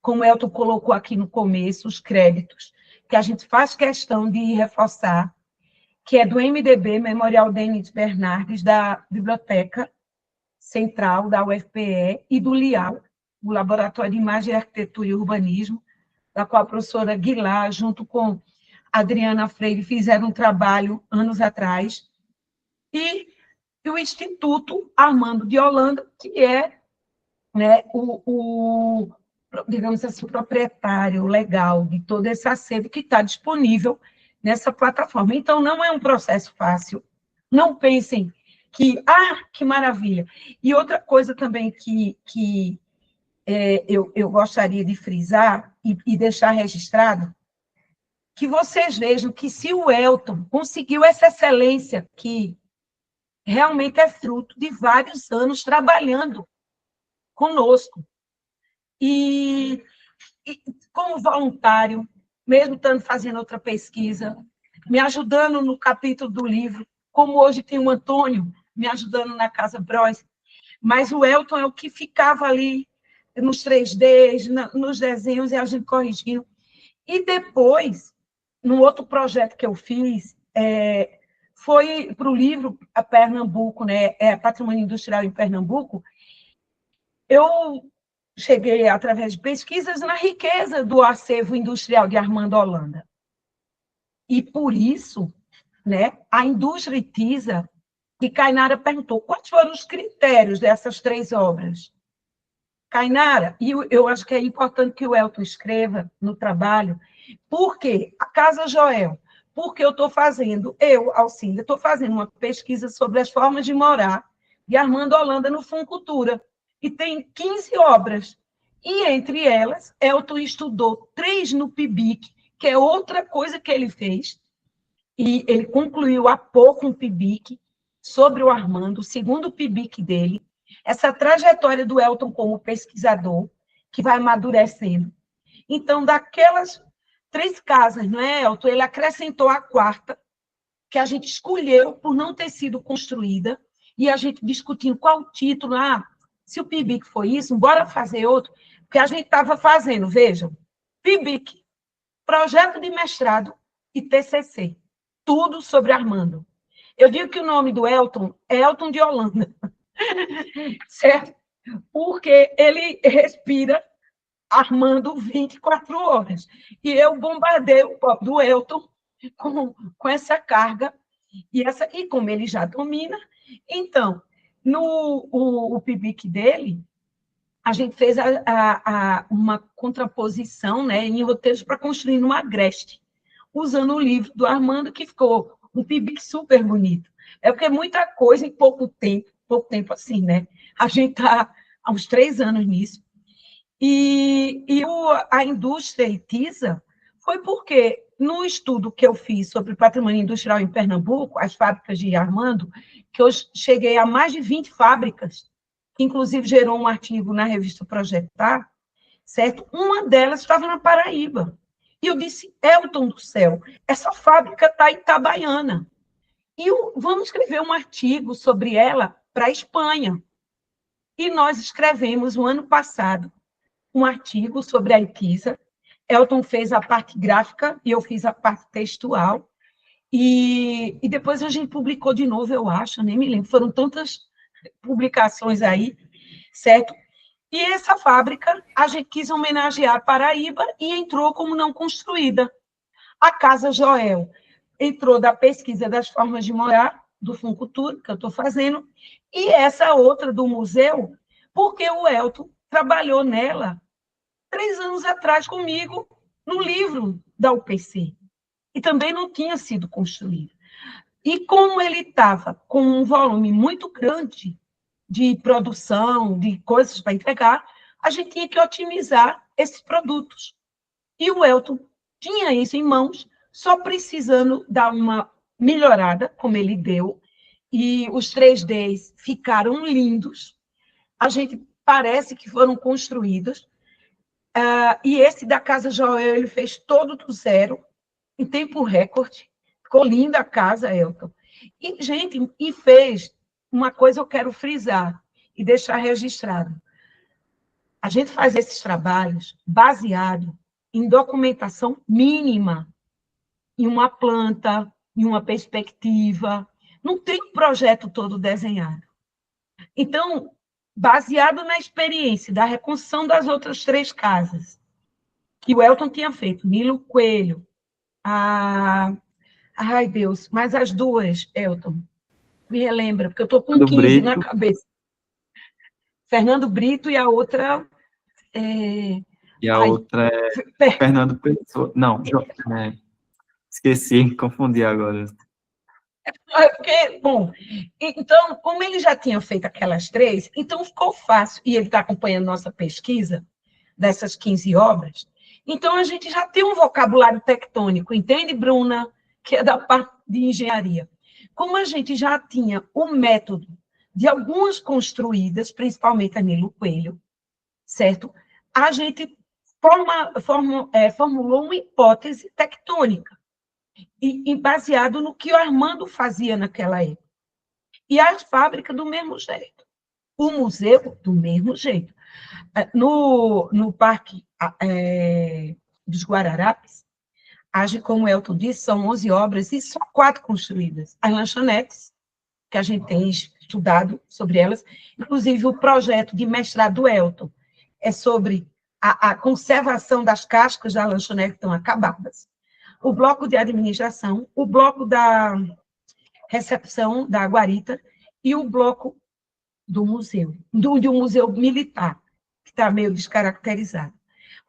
como o Elton colocou aqui no começo, os créditos, que a gente faz questão de reforçar, que é do MDB, Memorial Denis Bernardes, da Biblioteca Central da UFPE, e do LIAU, o Laboratório de Imagem, Arquitetura e Urbanismo, da qual a professora Guilar, junto com Adriana Freire, fizeram um trabalho anos atrás, e o Instituto Armando de Holanda, que é, né, digamos assim, o proprietário legal de todo esse acervo que está disponível nessa plataforma. Então, não é um processo fácil. Não pensem que maravilha. E outra coisa também que eu gostaria de frisar e deixar registrado, que vocês vejam que se o Elton conseguiu essa excelência aqui, realmente é fruto de vários anos trabalhando conosco. E como voluntário, mesmo estando fazendo outra pesquisa, me ajudando no capítulo do livro, como hoje tem o Antônio me ajudando na Casa Bros, mas o Elton é o que ficava ali nos 3Ds, nos desenhos, e a gente corrigindo. E depois, num outro projeto que eu fiz, foi para o livro a Pernambuco, né, Patrimônio Industrial em Pernambuco. Eu cheguei, através de pesquisas, na riqueza do acervo industrial de Armando Holanda. E, por isso, né, a indústria ITISA, que Cainara perguntou, quais foram os critérios dessas 3 obras? Cainara, e eu acho que é importante que o Elton escreva no trabalho, porque a Casa Joel, porque Alcíndia, estou fazendo uma pesquisa sobre as formas de morar de Armando Holanda no Funcultura, e tem 15 obras, e entre elas, Elton estudou 3 no PIBIC, que é outra coisa que ele fez, e ele concluiu há pouco um PIBIC sobre o Armando, o segundo PIBIC dele, essa trajetória do Elton como pesquisador, que vai amadurecendo. Então, daquelas 3 casas, não é, Elton? Ele acrescentou a 4ª, que a gente escolheu por não ter sido construída, e a gente discutindo qual o título, se o PIBIC foi isso, bora fazer outro, porque a gente estava fazendo, vejam, PIBIC, projeto de mestrado e TCC, tudo sobre Armando. Eu digo que o nome do Elton é Elton de Holanda, certo? Porque ele respira Armando 24 horas. E eu bombardeio o pobre do Elton com essa carga, e como ele já domina, então, no o PIBIC dele, a gente fez uma contraposição, né, em roteiros para construir no Agreste, usando o livro do Armando, que ficou um PIBIC super bonito. É porque é muita coisa em pouco tempo assim, né? A gente está há uns 3 anos nisso. A indústria ITISA foi porque, no estudo que eu fiz sobre patrimônio industrial em Pernambuco, as fábricas de Armando, que eu cheguei a mais de 20 fábricas, que inclusive gerou um artigo na revista Projetar, certo? Uma delas estava na Paraíba. E eu disse, Elton do céu, essa fábrica está em Itabaiana. E vamos escrever um artigo sobre ela para a Espanha. E nós escrevemos, no ano passado, um artigo sobre a ITISA. Elton fez a parte gráfica e eu fiz a parte textual. E depois a gente publicou de novo, eu acho, nem me lembro. Foram tantas publicações aí, certo? E essa fábrica, a gente quis homenagear a Paraíba e entrou como não construída. A Casa Joel entrou da pesquisa das formas de morar, do Funcultura, que eu estou fazendo, e essa outra do museu, porque o Elton trabalhou nela 3 anos atrás comigo, no livro da UPC, e também não tinha sido construído. E como ele estava com um volume muito grande de produção, de coisas para entregar, a gente tinha que otimizar esses produtos. E o Elton tinha isso em mãos, só precisando dar uma melhorada, como ele deu, e os 3Ds ficaram lindos. A gente parece que foram construídos. E esse da Casa Joel, ele fez todo do zero, em tempo recorde. Ficou linda a casa, Elton. E, gente, fez uma coisa, eu quero frisar e deixar registrado. A gente faz esses trabalhos baseado em documentação mínima, em uma planta, em uma perspectiva. Não tem um projeto todo desenhado. Então, baseado na experiência da reconstrução das outras 3 casas, que o Elton tinha feito, Nilo Coelho, ai, Deus, mas as 2, Elton, me relembra, porque eu estou com 15 na cabeça. Fernando Brito e a outra... E a outra é Fernando Pessoa. Não, esqueci, confundi agora. Porque, bom, então, como ele já tinha feito aquelas 3, então ficou fácil, e ele está acompanhando nossa pesquisa dessas 15 obras, então a gente já tem um vocabulário tectônico, entende, Bruna? Que é da parte de engenharia. Como a gente já tinha o método de algumas construídas, principalmente a Nilo Coelho, certo? A gente formulou uma hipótese tectônica, e baseado no que o Armando fazia naquela época. E as fábricas do mesmo jeito. O museu, do mesmo jeito. No Parque dos Guararapes, Como o Elton disse, são 11 obras e só 4 construídas. As lanchonetes, que a gente tem estudado sobre elas, inclusive o projeto de mestrado do Elton é sobre a conservação das cascas da lanchonete que estão acabadas. O bloco de administração, o bloco da recepção da guarita e o bloco do museu, de um museu militar, que está meio descaracterizado.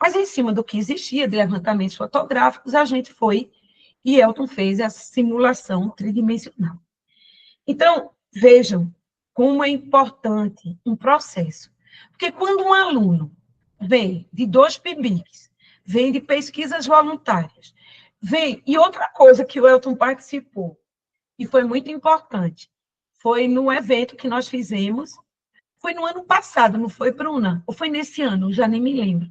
Mas, em cima do que existia, de levantamentos fotográficos, a gente foi e Elton fez a simulação tridimensional. Então, vejam como é importante um processo. Porque quando um aluno vem de 2 PIBICs, vem de pesquisas voluntárias, e outra coisa que o Elton participou, e foi muito importante, foi no evento que nós fizemos, foi no ano passado, não foi, Bruna? Ou foi nesse ano? Já nem me lembro.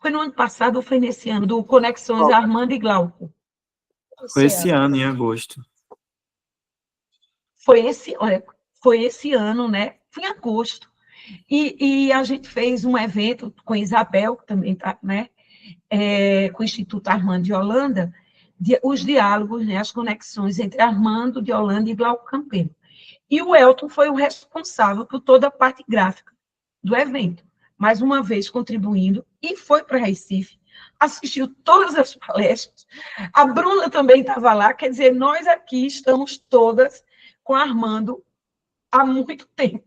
Foi no ano passado ou foi nesse ano, do Conexões Armando e Glauco? Foi esse ano, em agosto. Foi esse ano, né? Foi em agosto. E a gente fez um evento com Isabel, que também está, né? Com o Instituto Armando de Holanda, os diálogos, né? As conexões entre Armando de Holanda e Glauco Campelo. E o Elton foi o responsável por toda a parte gráfica do evento, mais uma vez contribuindo, e foi para Recife, assistiu todas as palestras. A Bruna também estava lá, quer dizer, nós aqui estamos todas com Armando há muito tempo,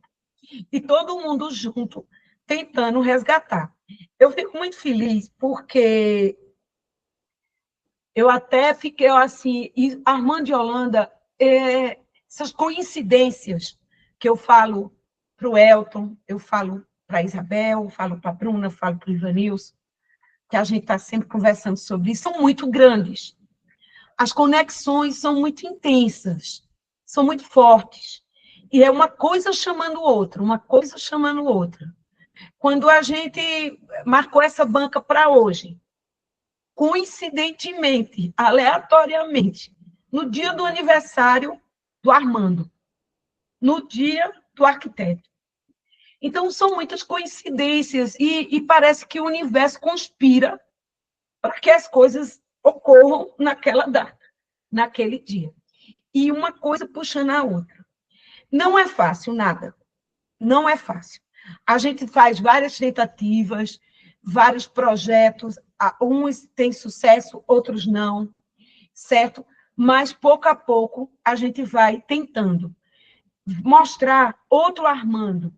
e todo mundo junto, tentando resgatar. Eu fico muito feliz, porque eu até fiquei assim, e Armando de Holanda, essas coincidências que eu falo para o Elton, eu falo para a Isabel, falo para a Bruna, falo para o Ivanilson, que a gente está sempre conversando sobre isso, são muito grandes. As conexões são muito intensas, são muito fortes. E é uma coisa chamando outra, uma coisa chamando outra. Quando a gente marcou essa banca para hoje, coincidentemente, aleatoriamente, no dia do aniversário do Armando, no dia do arquiteto. Então, são muitas coincidências e parece que o universo conspira para que as coisas ocorram naquela data, naquele dia. E uma coisa puxando a outra. Não é fácil, nada. Não é fácil. A gente faz várias tentativas, vários projetos, uns têm sucesso, outros não, certo? Mas, pouco a pouco, a gente vai tentando mostrar outro Armando.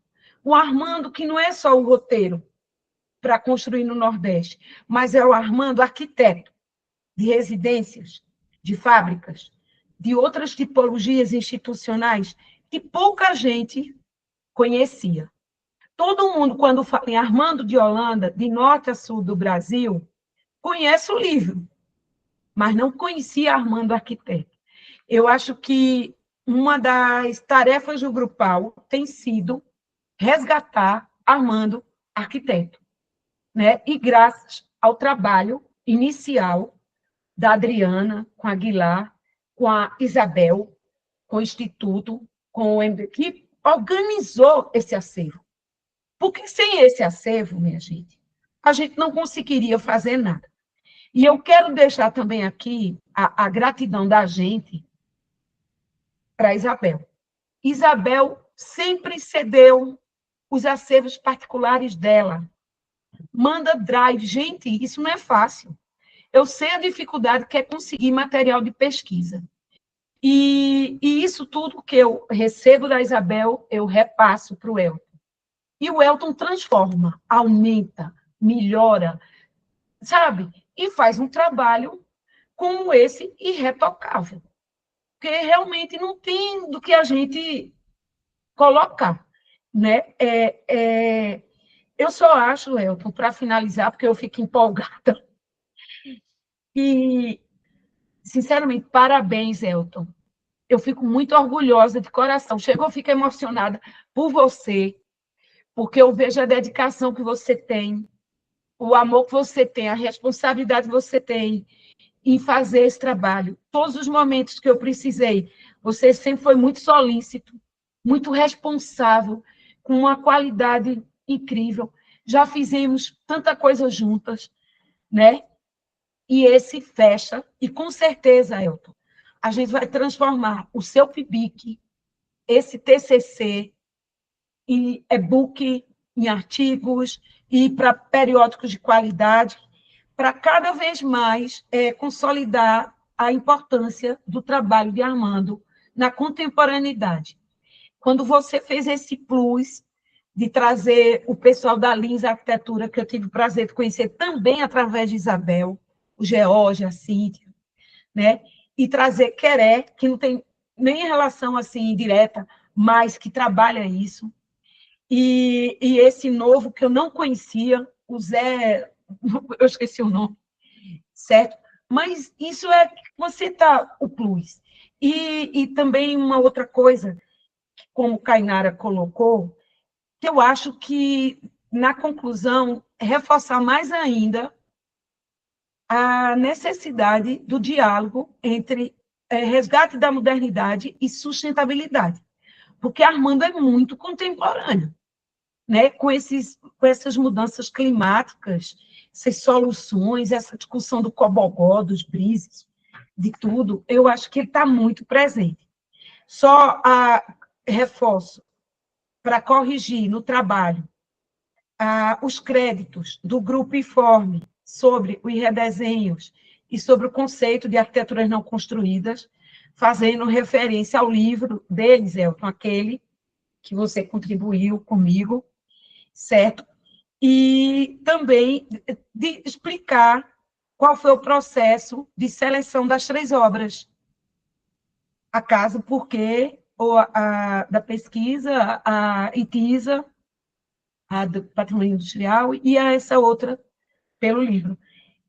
O Armando que não é só o roteiro para construir no Nordeste, mas é o Armando arquiteto de residências, de fábricas, de outras tipologias institucionais que pouca gente conhecia. Todo mundo, quando fala em Armando de Holanda, de norte a sul do Brasil, conhece o livro, mas não conhecia Armando arquiteto. Eu acho que uma das tarefas do Grupal tem sido resgatar Armando arquiteto, né? E graças ao trabalho inicial da Adriana, com a Aguilar, com a Isabel, com o Instituto, com o MD, que organizou esse acervo. Porque sem esse acervo, minha gente, a gente não conseguiria fazer nada. E eu quero deixar também aqui a gratidão da gente para a Isabel. Isabel sempre cedeu os acervos particulares dela. Manda drive. Gente, isso não é fácil. Eu sei a dificuldade que é conseguir material de pesquisa. E isso tudo que eu recebo da Isabel, eu repasso para o Elton. E o Elton transforma, aumenta, melhora, sabe? E faz um trabalho como esse irretocável. Porque realmente não tem do que a gente colocar, né? Eu só acho, Elton, para finalizar, porque eu fico empolgada, e, sinceramente, parabéns, Elton. Eu fico muito orgulhosa de coração. Chegou, eu fico emocionada por você, porque eu vejo a dedicação que você tem, o amor que você tem, a responsabilidade que você tem em fazer esse trabalho. Todos os momentos que eu precisei, você sempre foi muito solícito, muito responsável, com uma qualidade incrível. Já fizemos tanta coisa juntas, né? e esse fecha, e com certeza, Elton, a gente vai transformar o seu PIBIC, esse TCC, em e-book, em artigos, e para periódicos de qualidade, para cada vez mais consolidar a importância do trabalho de Armando na contemporaneidade. Quando você fez esse plus de trazer o pessoal da Lins Arquitetura, que eu tive o prazer de conhecer também através de Isabel, o George, a Cíntia, né? E trazer Queré, que não tem nem relação assim direta, mas que trabalha isso. E esse novo que eu não conhecia, o Zé, eu esqueci o nome, certo? Mas isso é que você está o plus. E também uma outra coisa, como Kainara colocou, que eu acho que, na conclusão, reforçar mais ainda a necessidade do diálogo entre resgate da modernidade e sustentabilidade, porque Armando é muito contemporâneo, né? Com essas mudanças climáticas, essas soluções, essa discussão do cobogó, dos brises, de tudo, eu acho que ele está muito presente. Só reforço para corrigir no trabalho os créditos do Grupo Informe sobre os redesenhos e sobre o conceito de arquiteturas não construídas, fazendo referência ao livro deles, Elton, aquele que você contribuiu comigo, certo? E também de explicar qual foi o processo de seleção das 3 obras. Acaso, porque da pesquisa, a ITISA, a do Patrimônio Industrial, e a essa outra pelo livro.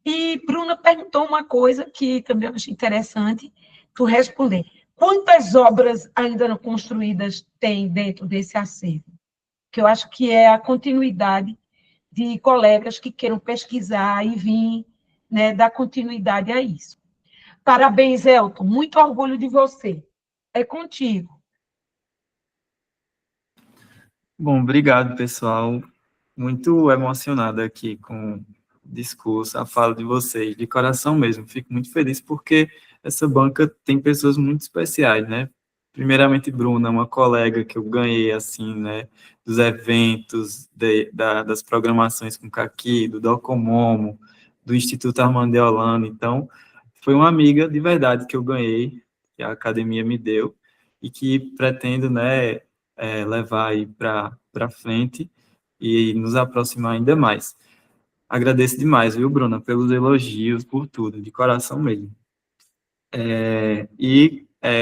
E Bruna perguntou uma coisa que também eu achei interessante tu responder. Quantas obras ainda não construídas tem dentro desse acervo? Que eu acho que é a continuidade de colegas que queiram pesquisar e vir, né, dar continuidade a isso. Parabéns, Elton. Muito orgulho de você. É contigo. Bom, obrigado, pessoal. Muito emocionado aqui com o discurso, a fala de vocês, de coração mesmo. Fico muito feliz porque essa banca tem pessoas muito especiais, né? Primeiramente, Bruna, uma colega que eu ganhei, assim, né, dos eventos, das programações com Caqui, do Docomomo, do Instituto Armando de Holanda. Então, foi uma amiga de verdade que eu ganhei, que a academia me deu, e que pretendo, né, levar aí para frente e nos aproximar ainda mais. Agradeço demais, viu, Bruna, pelos elogios, por tudo, de coração mesmo.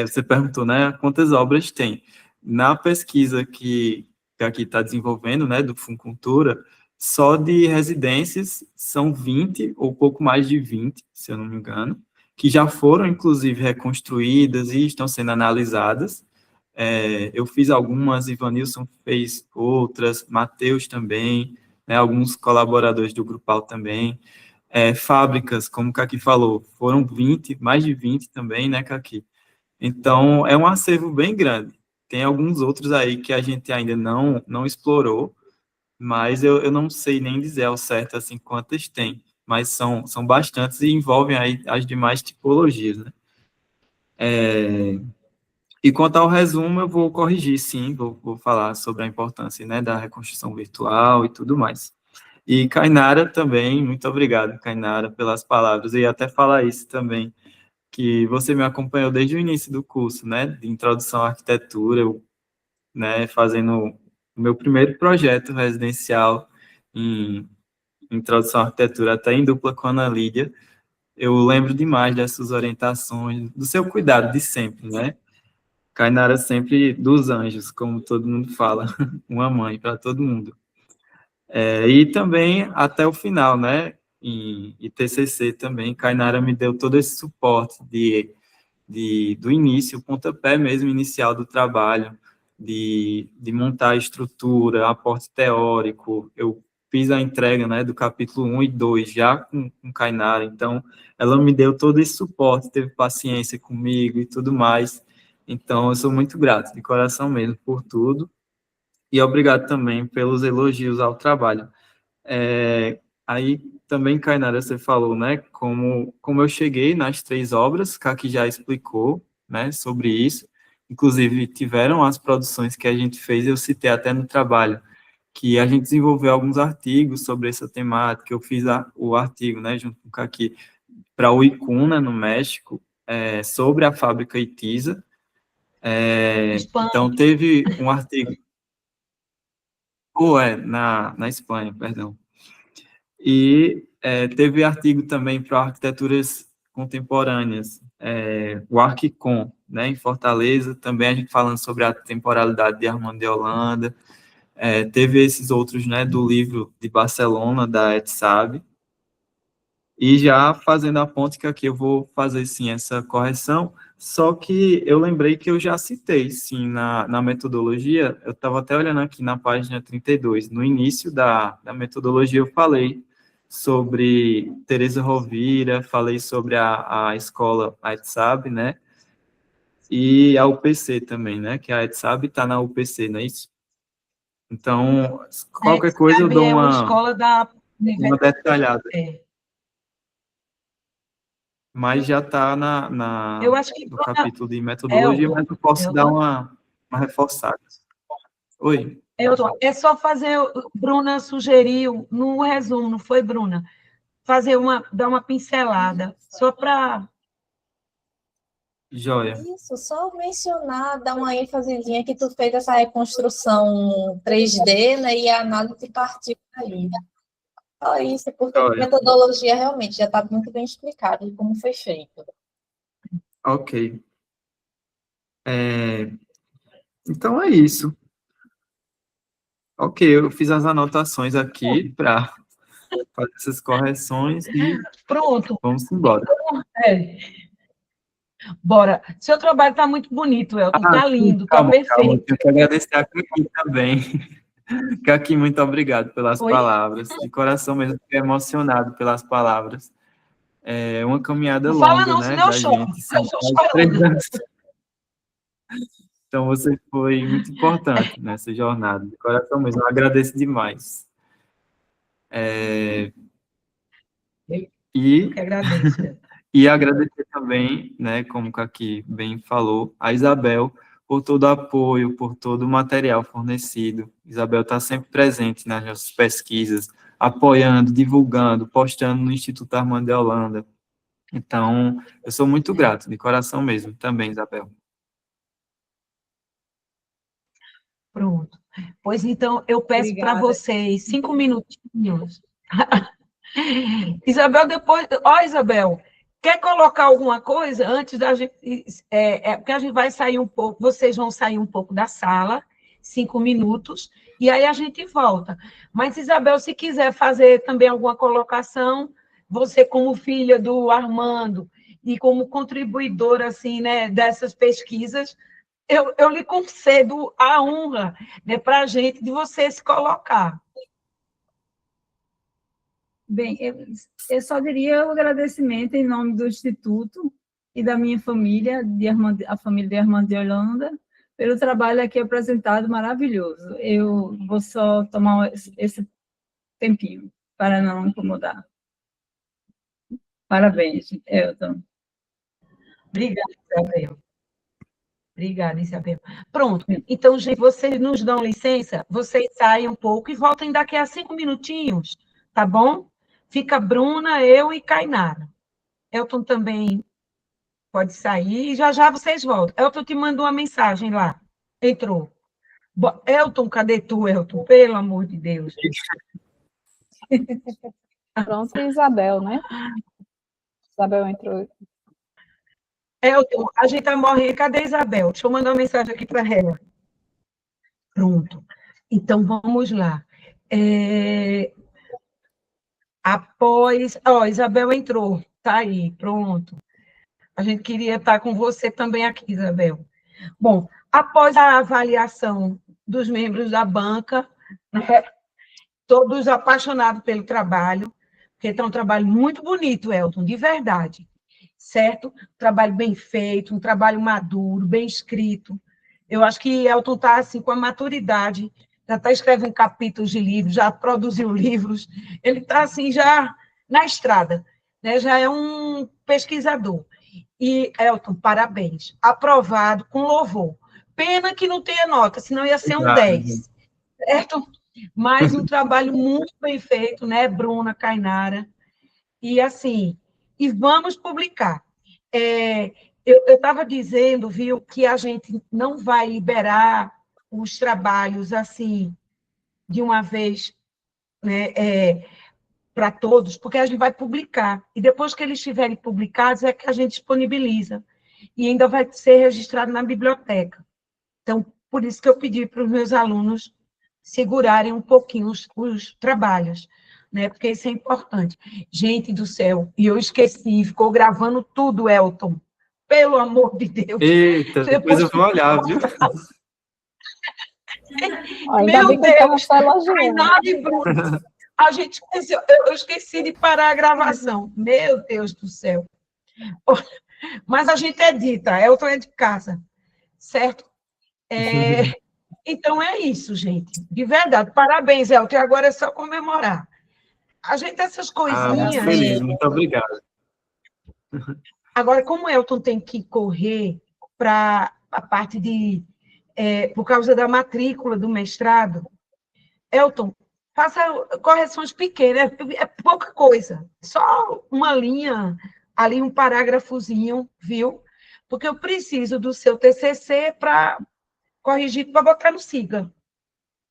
Você perguntou, né, quantas obras tem. Na pesquisa que aqui está desenvolvendo, né, do Funcultura, só de residências são 20, ou pouco mais de 20, se eu não me engano, que já foram, inclusive, reconstruídas e estão sendo analisadas. Eu fiz algumas, Ivanilson fez outras, Matheus também, né, alguns colaboradores do Grupal também. Fábricas, como o Caqui falou, foram 20, mais de 20 também, né, Caqui? Então, é um acervo bem grande. Tem alguns outros aí que a gente ainda não explorou, mas eu não sei nem dizer ao certo assim quantas tem, mas são bastantes e envolvem aí as demais tipologias, né? E quanto ao resumo, eu vou corrigir, sim, vou falar sobre a importância, né, da reconstrução virtual e tudo mais. E Kainara também, muito obrigado, Kainara, pelas palavras. E até falar isso também, que você me acompanhou desde o início do curso, né, de introdução à arquitetura, eu, né, fazendo o meu primeiro projeto residencial em introdução à arquitetura, até em dupla com a Ana Lídia. Eu lembro demais dessas orientações, do seu cuidado de sempre, né? Kainara sempre dos anjos, como todo mundo fala, uma mãe para todo mundo. E também até o final, né? Em TCC também, Kainara me deu todo esse suporte do início, o pontapé mesmo inicial do trabalho, de montar a estrutura, aporte teórico. Eu fiz a entrega, né, do capítulo 1 e 2 já com Kainara, então ela me deu todo esse suporte, teve paciência comigo e tudo mais. Então, eu sou muito grato, de coração mesmo, por tudo. E obrigado também pelos elogios ao trabalho. Aí também, Kainara, você falou, né, como eu cheguei nas 3 obras, Kaki já explicou, né, sobre isso. Inclusive, tiveram as produções que a gente fez, eu citei até no trabalho, que a gente desenvolveu alguns artigos sobre essa temática. Eu fiz o artigo, né, junto com o Kaki, para o Icuna, no México, sobre a fábrica Itiza. Espanha. Então, teve um artigo, na Espanha, perdão. E teve artigo também para arquiteturas contemporâneas, o Arquicom, né, em Fortaleza, também a gente falando sobre a temporalidade de Armando de Holanda. Teve esses outros, né, do livro de Barcelona, da ETSAB. E já fazendo a ponte que aqui eu vou fazer, sim, essa correção, só que eu lembrei que eu já citei, sim, na metodologia, eu estava até olhando aqui na página 32, no início da metodologia eu falei sobre Teresa Rovira, falei sobre a escola, a ETSAB, né, e a UPC também, né, que a ETSAB está na UPC, não é isso? Então, qualquer coisa eu dou É uma escola da uma detalhada. É. Mas já está Eu acho que no capítulo de metodologia, mas eu posso dar uma reforçada. Oi? É só fazer, Bruna sugeriu, no resumo, não foi, Bruna? Dar uma pincelada, só para... Joia. Isso, só mencionar, dar uma ênfasezinha que tu fez essa reconstrução 3D, né, e a análise partiu daí. Só isso, porque a metodologia realmente já está muito bem explicada de como foi feito. Ok. Então é isso. Ok, eu fiz as anotações aqui para fazer essas correções e Pronto. vamos embora. Bora. Seu trabalho está muito bonito, Elton. Está lindo, está perfeito. Calma, tenho que agradecer a Kaki também. Kaki, muito obrigado pelas palavras. De coração mesmo, fiquei emocionado pelas palavras. É uma caminhada Não longa, fala não, né, senão eu da choro. gente. São quase 3 anos. Então, você foi muito importante nessa jornada. De coração mesmo, eu agradeço demais. Eu que agradeço. E agradecer também, né, como o Kaki bem falou, a Isabel, por todo o apoio, por todo o material fornecido. Isabel está sempre presente nas nossas pesquisas, apoiando, divulgando, postando no Instituto Armando de Holanda. Então, eu sou muito grato, de coração mesmo, também, Isabel. Pronto. Pois então, eu peço para vocês 5 minutinhos. Isabel, depois... Isabel, quer colocar alguma coisa antes da gente... porque a gente vai sair um pouco, vocês vão sair um pouco da sala, 5 minutos, e aí a gente volta. Mas, Isabel, se quiser fazer também alguma colocação, você como filha do Armando e como contribuidora, assim, né, dessas pesquisas, eu lhe concedo a honra, né, para a gente de você se colocar. Bem, eu só diria o agradecimento em nome do Instituto e da minha família, a família de Armando de Holanda, pelo trabalho aqui apresentado maravilhoso. Eu vou só tomar esse tempinho para não incomodar. Parabéns, Elton. Obrigada, Isabel. Obrigada, Isabel. Pronto. Então, gente, vocês nos dão licença, vocês saem um pouco e voltem daqui a 5 minutinhos, tá bom? Fica Bruna, eu e Kainara. Elton também pode sair e já já vocês voltam. Elton te mandou uma mensagem lá. Entrou. Elton, cadê tu, Elton? Pelo amor de Deus. Pronto, Isabel, né? Isabel entrou. Elton, a gente está morrendo. Cadê a Isabel? Deixa eu mandar uma mensagem aqui para ela. Pronto. Então, vamos lá. Após... Isabel entrou. Está aí, pronto. A gente queria estar com você também aqui, Isabel. Bom, após a avaliação dos membros da banca, né, todos apaixonados pelo trabalho, porque está um trabalho muito bonito, Elton, de verdade, certo? Trabalho bem feito, um trabalho maduro, bem escrito. Eu acho que Elton está assim, com a maturidade já está escrevendo capítulos de livros, já produziu livros, ele está assim, já na estrada, né? Já é um pesquisador. E, Elton, parabéns, aprovado com louvor. Pena que não tenha nota, senão ia ser um 10, certo? Mas um trabalho muito bem feito, né, Bruna, Kainara, e assim, e vamos publicar. Eu estava dizendo, viu, que a gente não vai liberar os trabalhos assim, de uma vez, né, para todos, porque a gente vai publicar. E depois que eles estiverem publicados, é que a gente disponibiliza. E ainda vai ser registrado na biblioteca. Então, por isso que eu pedi para os meus alunos segurarem um pouquinho os trabalhos, né? Porque isso é importante. Gente do céu, e eu esqueci, ficou gravando tudo, Elton. Pelo amor de Deus. Eita, depois eu vou olhar, viu? Ainda Meu bem que estava Deus, só elogiando. Kainara e Bruno. A gente esqueceu, eu esqueci de parar a gravação. Meu Deus do céu. Mas a gente edita, Elton é de casa, certo? Então é isso, gente. De verdade, parabéns, Elton. E agora é só comemorar. A gente, essas Muito coisinhas. feliz, muito obrigado. Agora, como o Elton tem que correr para a parte de. Por causa da matrícula do mestrado, Elton, faça correções pequenas, é pouca coisa, só uma linha, ali um parágrafozinho, viu? Porque eu preciso do seu TCC para corrigir, para botar no SIGA,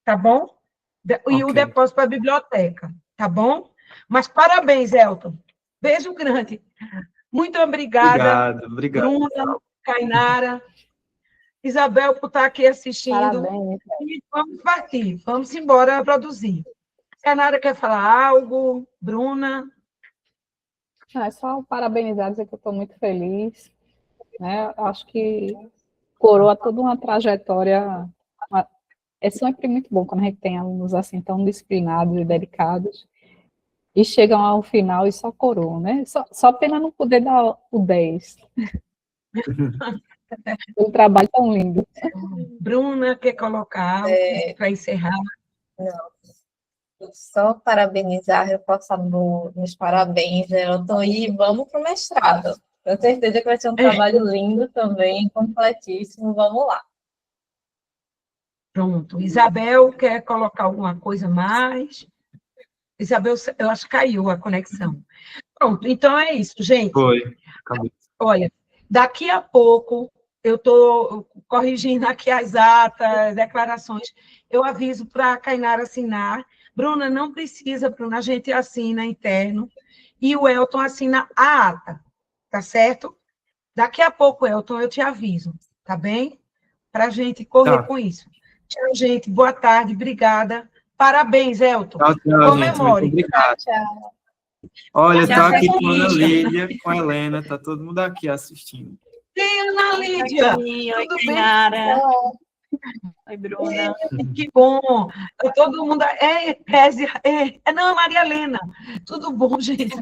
tá bom? E o depósito para a biblioteca, tá bom? Mas parabéns, Elton. Beijo grande. Muito obrigada. Obrigado. Bruna, Kainara, Isabel, por estar aqui assistindo. Parabéns. E vamos partir, vamos embora produzir. Kainara quer falar algo? Bruna? Não, é só parabenizar, dizer que eu estou muito feliz, né? Acho que coroa toda uma trajetória. É sempre muito bom quando a gente tem alunos assim tão disciplinados e dedicados e chegam ao final e só coroam, né? Só pena não poder dar o 10. O trabalho tão lindo. Bruna quer colocar algo para encerrar? Não, só parabenizar, reforçar meus parabéns, Elton, e vamos para o mestrado. Tenho certeza que vai ser um trabalho lindo também, completíssimo. Vamos lá. Pronto. Isabel quer colocar alguma coisa mais? Isabel, eu acho que caiu a conexão. Pronto, então é isso, gente. Foi, acabou. Olha, daqui a pouco eu estou corrigindo aqui as atas, declarações. Eu aviso para a Kainara assinar. Bruna, não precisa, Bruna, a gente assina interno. E o Elton assina a ata, tá certo? Daqui a pouco, Elton, eu te aviso, tá bem? Para a gente correr com isso. Tchau, gente. Boa tarde, obrigada. Parabéns, Elton. Tchau, gente. Muito Comemore. obrigado. Tchau. Olha, Já tá aqui sei com a Ana isso. Lídia, com a Helena, tá todo mundo aqui assistindo. Sim, Ana Lídia. Oi, Tudo bem? Kainara. Oi, Bruna. Que bom. Todo mundo. Não, Maria Helena. Tudo bom, gente?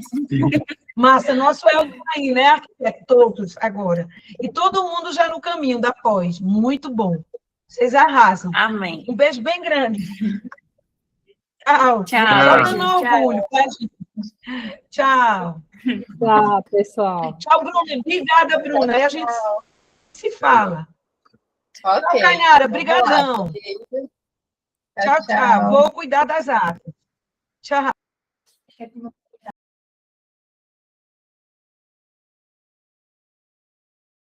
Massa, nosso Elton aí, né? Arquiteto, todos agora. E todo mundo já no caminho da pós. Muito bom. Vocês arrasam. Amém. Um beijo bem grande. Tchau. Tchau. Só dando Tchau. orgulho, tá, gente? Tchau. Tchau, pessoal. Tchau, Bruna. Obrigada, Bruna. Aí a gente se fala. Ok. Tchau, Kainara. Brigadão. Tchau, Tchau. Vou cuidar das atas. Tchau.